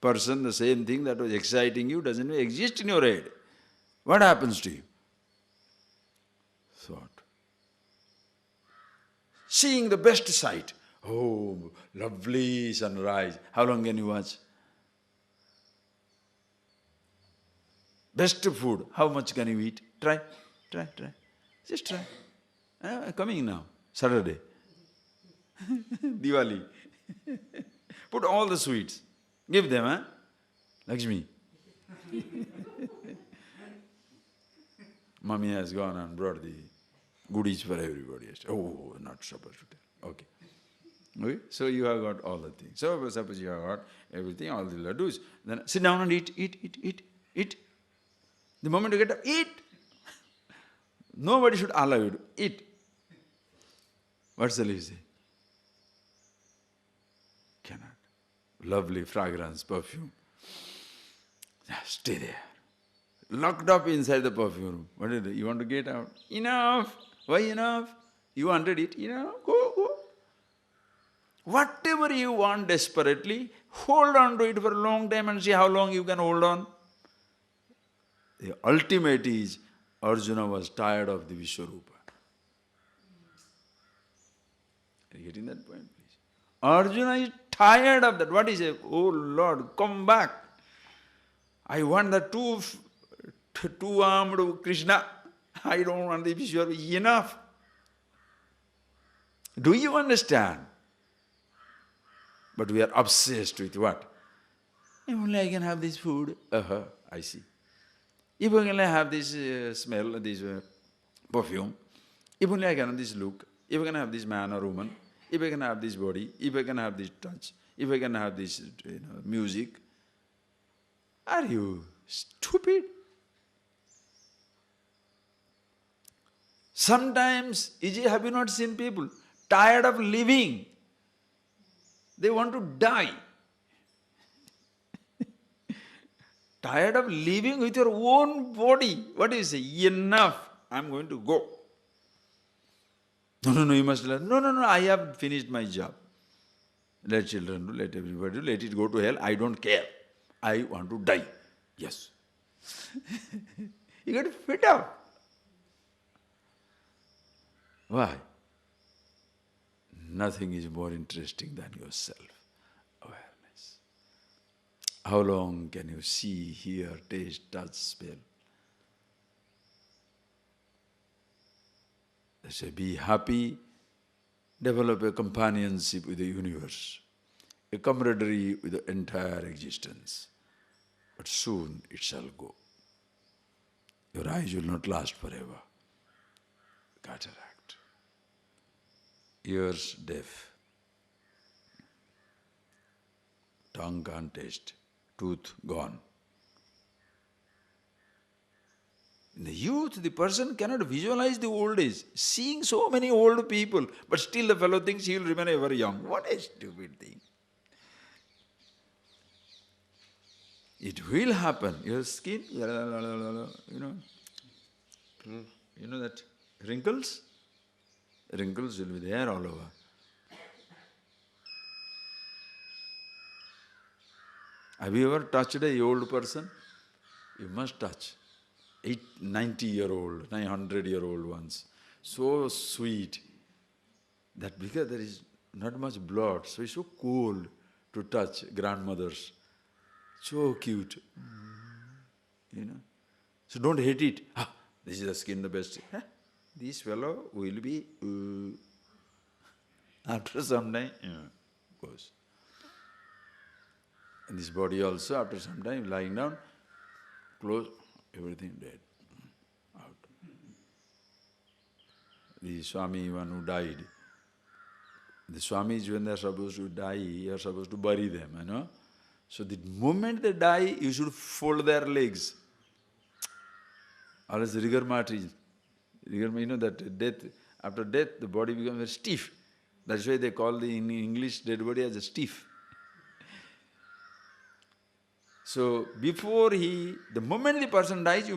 person, the same thing that was exciting you doesn't exist in your head. What happens to you? Thought. seeing the best sight. Oh, lovely sunrise. How long can you watch? Best food. How much can you eat? Try. Just try. Coming now, Saturday. Diwali. Put all the sweets. Give them, huh? Lakshmi. Mummy has gone and brought the goodies for everybody. Oh, not supposed to tell. Okay. Okay? So you have got all the things. So suppose you have got everything, all the laddus. Then sit down and eat. The moment you get up, eat. Nobody should allow you to eat. What shall you say? Cannot. Lovely fragrance, perfume. Stay there. Locked up inside the perfume room. What is it? You want to get out? Enough! Why enough? You wanted it? Go. Whatever you want desperately, hold on to it for a long time and see how long you can hold on. The ultimate is, Arjuna was tired of the Vishwarupa. Are you getting that point, please? Arjuna is tired of that. What is it? Oh Lord, come back. I want the two-armed Krishna. I don't want the Vishwarupa. Enough. Do you understand? But we are obsessed with what? If only I can have this food. I see. If only I have this smell, this perfume. If only I can have this look. If I can have this man or woman. If I can have this body. If I can have this touch. If I can have this music. Are you stupid? Sometimes, have you not seen people tired of living? They want to die. Tired of living with your own body. What do you say? Enough, I'm going to go. No, you must learn. No, I have finished my job. Let children do, let everybody do, let it go to hell. I don't care. I want to die. Yes. You get fed up. Why? Nothing is more interesting than your self-awareness. How long can you see, hear, taste, touch, smell? They say, be happy, develop a companionship with the universe, a camaraderie with the entire existence. But soon it shall go. Your eyes will not last forever. Cataract. Ears deaf. Tongue can't taste. Tooth gone. In the youth, the person cannot visualize the old age. Seeing so many old people, but still the fellow thinks he will remain ever young. What a stupid thing. It will happen. Your skin, you know that wrinkles? Wrinkles will be there all over. Have you ever touched an old person? You must touch. 90-year-old, 900-year-old ones. So sweet. That because there is not much blood, so it's so cold to touch grandmothers. So cute. So don't hate it. This is the skin, the best. This fellow will be, after some time, goes. And this body also, after some time, lying down, close, everything dead, out. The Swami, one who died, the Swamis, when they are supposed to die, you are supposed to bury them, So the moment they die, you should fold their legs. Or else rigor mortis. That death, after death, the body becomes very stiff. That's why they call in English dead body as a stiff. So before the moment the person dies, you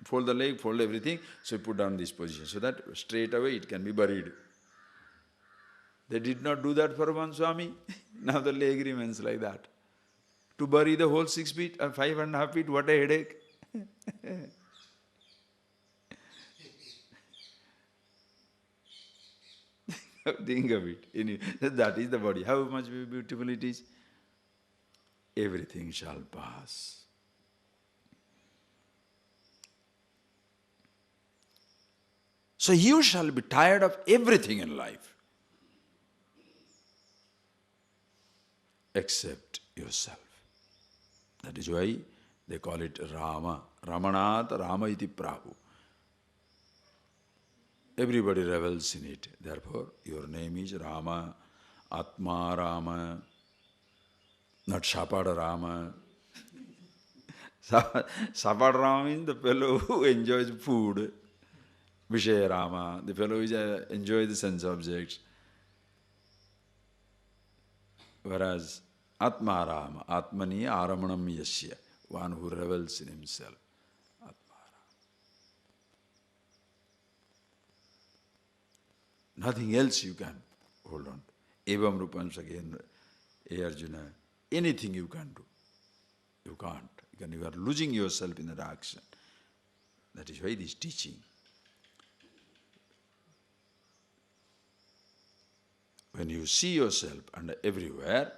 fold the leg, fold everything, so you put down this position, so that straight away it can be buried. They did not do that for one Swami. Now the leg remains like that. To bury the whole 6 feet or 5.5 feet, what a headache. Think of it. That is the body. How much beautiful it is? Everything shall pass. So you shall be tired of everything in life except yourself. That is why they call it Rama. Ramanat Rama iti Prabhu. Everybody revels in it. Therefore, your name is Rama, Atma Rama, not Shapada Rama. Shapada Rama means the fellow who enjoys food. Vishaya Rama, the fellow who enjoys the sense objects. Whereas Atma Rama, Atmani Aramanam Yasya, one who revels in himself. Atma Rama. Nothing else you can hold on to. Evam Rupam again, Arjuna, anything you can do. You can't. You are losing yourself in that action. That is why this teaching. When you see yourself and everywhere,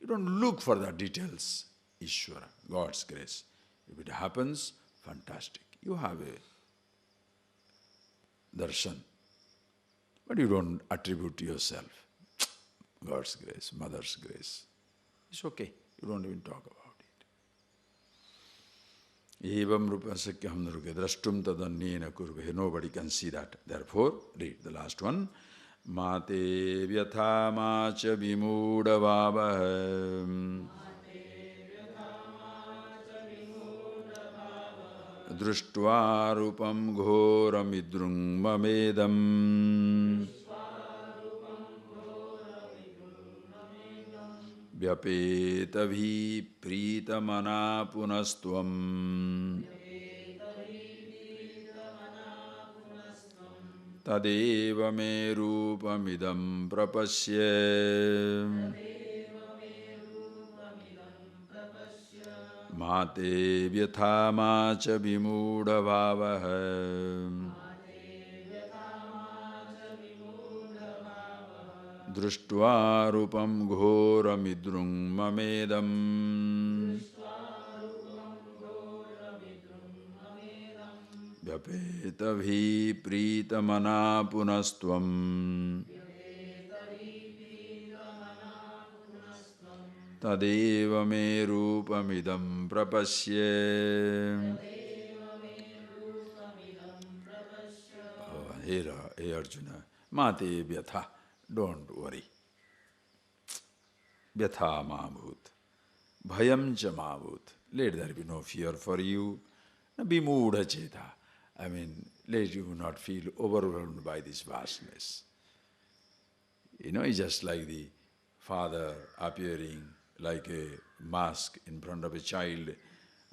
you don't look for the details. Ishvara, God's grace. If it happens, fantastic. You have a darshan. But you don't attribute to yourself God's grace, Mother's grace. It's okay. You don't even talk about it. Evam rupa sakyam naruke drashtum tadannena kurve. Nobody can see that. Therefore, read the last one. Mate vyatha macha vimudavavah društva rupam ghoramidrung mamedam vyapetavi pritamana punastvam tadeva me rupamidam prapasya mate vyatha macha vimudavavah društva rupam ghoramidrung mamedam vyapetavi pritamana punastvam tadeva me rupamidam prapasya. Hey Arjuna, mate vyatha, don't worry. Vyatha mabhut, bhayam cha mabhut. Let there be no fear for you. Be mudha cheta. I mean, let you not feel overwhelmed by this vastness. It's just like the father appearing like a mask in front of a child,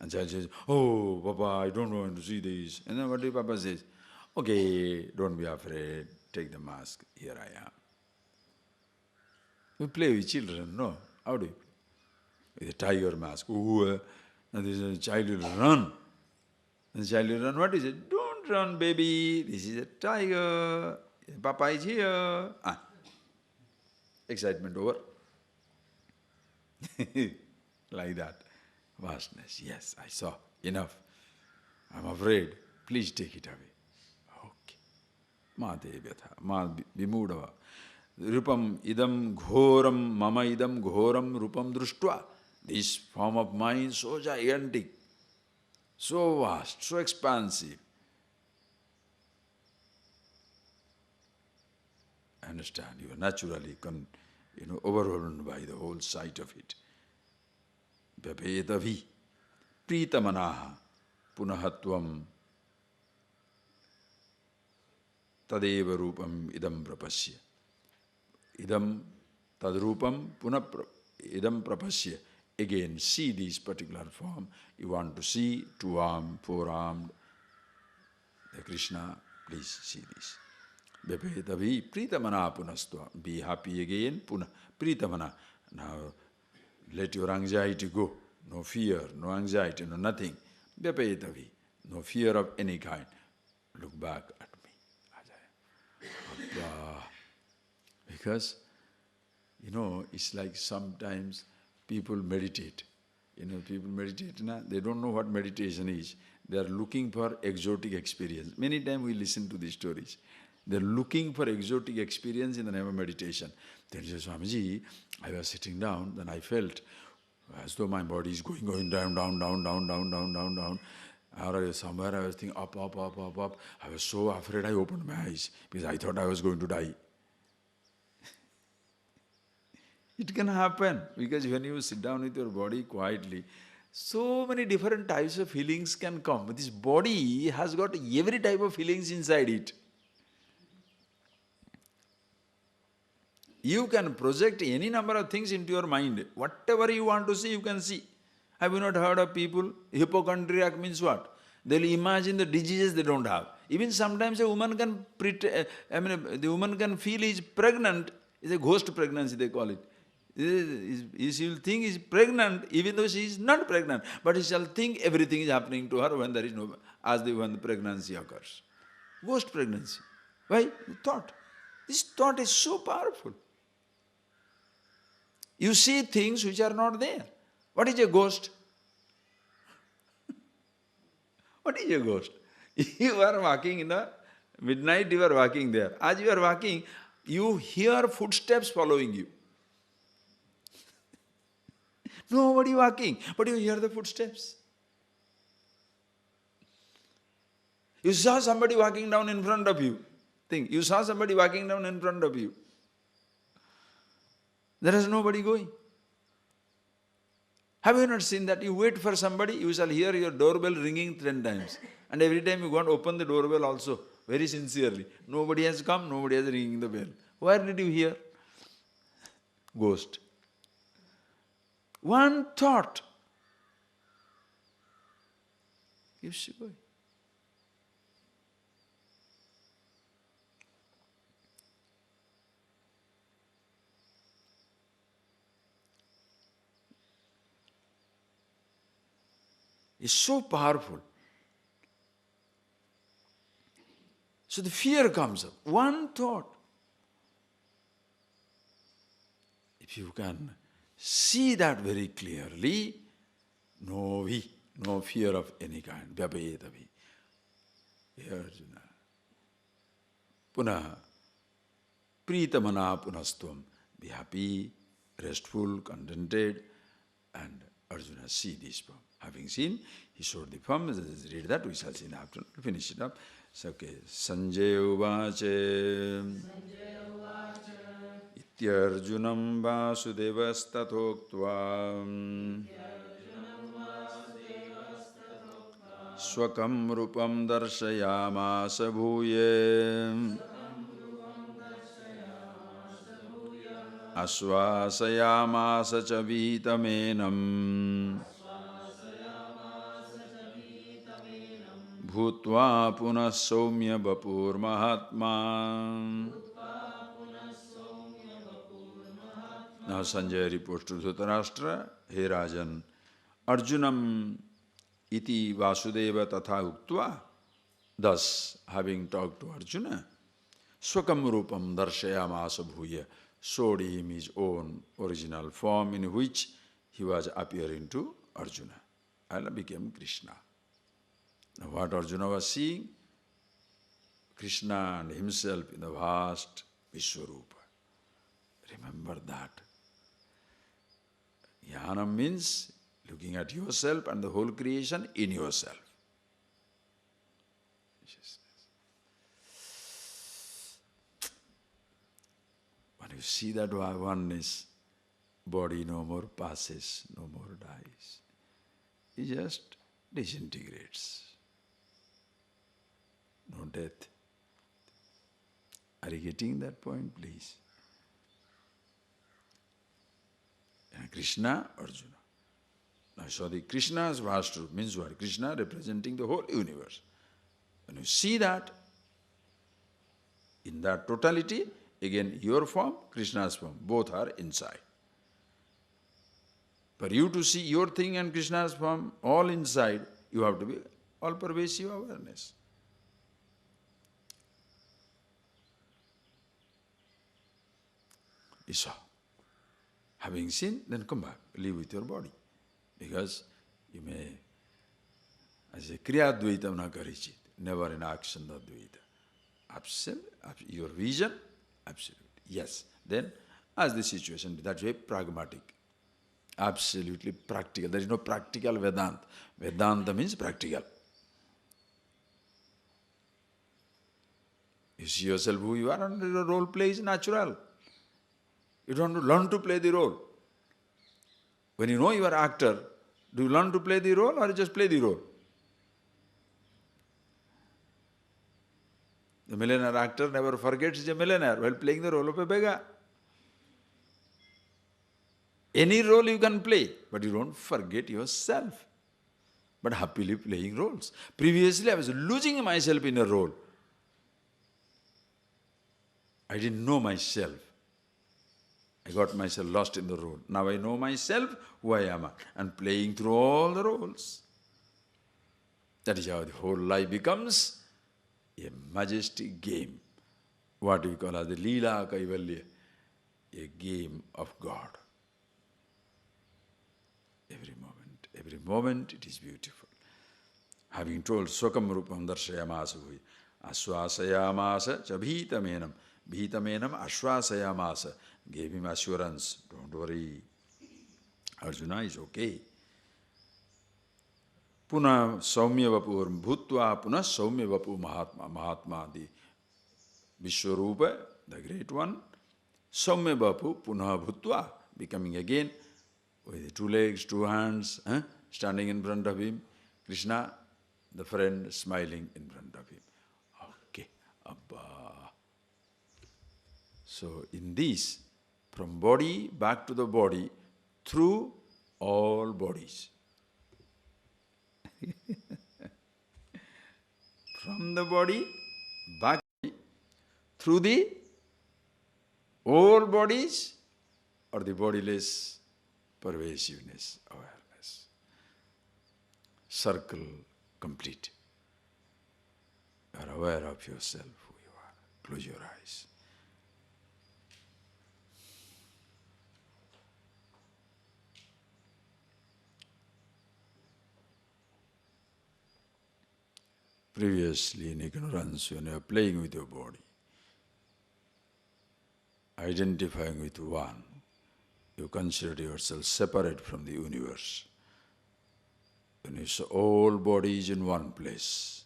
and child says, "Oh, Papa, I don't want to see this." And then what do Papa says? "Okay, don't be afraid, take the mask, here I am." We play with children, no? How do you play? With a tiger mask. Ooh, and this child will run. And the child will run, what is it? "Don't run, baby, this is a tiger, Papa is here." Excitement over. Like that. Vastness. Yes, I saw. Enough. I'm afraid. Please take it away. Okay. Mate vyatha. Ma vimudava. Rupam idam ghoram, mama idam ghoram rupam društva. This form of mine so gigantic, so vast, so expansive. Understand? You are naturally overwhelmed by the whole sight of it. Vyapetavi pritamanaha punahatvam tadeva rupam idam prapasya. Idam tadrupam idam prapasya. Again, see this particular form. You want to see two-armed, four-armed. The Krishna, please see this. Vyapetavi pritamana punastva. Be happy again. Puna pritamana. Now let your anxiety go. No fear, no anxiety, no nothing. Vyapetavi. No fear of any kind. Look back at me. Because, it's like sometimes people meditate. People meditate, they don't know what meditation is. They are looking for exotic experience. Many times we listen to these stories. They are looking for exotic experience in the name of meditation. Then he says, Swamiji, I was sitting down, then I felt as though my body is going down, down, down, down, down, down, down, down. Or somewhere I was thinking up, up, up, up, up. I was so afraid I opened my eyes because I thought I was going to die. It can happen because when you sit down with your body quietly, so many different types of feelings can come. This body has got every type of feelings inside it. You can project any number of things into your mind. Whatever you want to see, you can see. Have you not heard of people? Hypochondriac means what? They'll imagine the diseases they don't have. Even sometimes a woman can the woman can feel is pregnant. It's a ghost pregnancy, they call it. She will think is pregnant even though she is not pregnant. But she shall think everything is happening to her when there is no, when the pregnancy occurs. Ghost pregnancy. Why? Thought. This thought is so powerful. You see things which are not there. What is a ghost? What is a ghost? You are walking in the midnight, you are walking there. As you are walking, you hear footsteps following you. Nobody walking, but you hear the footsteps. You saw somebody walking down in front of you. Think, you saw somebody walking down in front of you. There is nobody going. Have you not seen that? You wait for somebody, you shall hear your doorbell ringing 10 times. And every time you go and open the doorbell also, very sincerely. Nobody has come, nobody has ringing the bell. Where did you hear? Ghost. One thought keeps you going. It's so powerful. So the fear comes up. One thought. If you can see that very clearly, no fear of any kind. Vyabhedavi. Arjuna. Punah. Pritamana punastvam. Be happy, restful, contented. And Arjuna see this form. Having seen, he showed the form. Let's read that. We shall see in the afternoon. Finish it up. So, okay. Sanjay uvache. Ityarjunam vasudevastathoktva. Swakam rupam darshayamasa bhuye. Asvasayamasa cha vitamenam. Bhutva punah soumya vapur mahatma. Now Sanjay reports to Dhritarashtra, Hey Rajan, Arjunam iti Vasudeva tatha uktva. Thus, having talked to Arjuna, Swakam rupam darshayamasa bhuya, showed him his own original form in which he was appearing to Arjuna and became Krishna. Now what Arjuna was seeing? Krishna and himself in the vast Vishwarupa. Remember that. Jnana means looking at yourself and the whole creation in yourself. When you see that oneness, body no more passes, no more dies. It just disintegrates. No death. Are you getting that point, please? And Krishna, Arjuna. Now, so the Krishna's vast root means what? Krishna representing the whole universe. When you see that, in that totality, again your form, Krishna's form, both are inside. For you to see your thing and Krishna's form all inside, you have to be all-pervasive awareness. you saw. Having seen, then come back, live with your body. Because you may, as a Kriya Dvaitam na karichit, never in action the Dvaita. Absolute, your vision, absolute. Yes. Then, as the situation, that's way pragmatic. Absolutely practical. There is no practical Vedanta. Vedanta means practical. You see yourself who you are, and the role play is natural. You don't learn to play the role. When you know you are actor, do you learn to play the role or you just play the role? The millionaire actor never forgets he's a millionaire while playing the role of a beggar. Any role you can play, but you don't forget yourself. But happily playing roles. Previously I was losing myself in a role. I didn't know myself. I got myself lost in the role. Now I know myself, who I am, and playing through all the roles. That is how the whole life becomes a majestic game. What we call as the Leela Kaivalya, a game of God. Every moment it is beautiful. Having told Swakam Rupam Darshayamasa Hui, Aswasayamasa Chabhitamenam, Bhitamenam Ashwasayamasa, gave him assurance, don't worry, Arjuna is okay. Puna Saumya Vapu Bhutva, Puna Saumya Vapu Mahatma, the Vishwarupa, the great one, Saumya Vapu Puna Bhutva, becoming again with 2 legs, 2 hands, standing in front of him. Krishna, the friend, smiling in front of him. Okay, Abba. So in this, from body back to the body, through all bodies. From the body back through the all bodies or the bodiless pervasiveness, awareness. Circle complete. You are aware of yourself, who you are. Close your eyes. Previously, in ignorance, when you are playing with your body, identifying with one, you consider yourself separate from the universe. When you see all bodies in one place,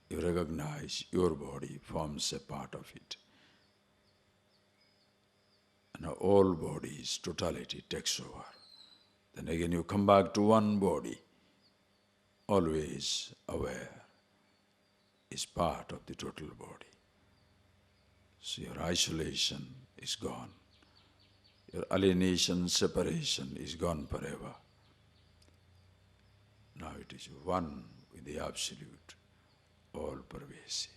you recognize your body forms a part of it. And all bodies, totality takes over. Then again you come back to one body, always aware, is part of the total body. So your isolation is gone. Your alienation, separation is gone forever. Now it is one with the Absolute, all pervasive.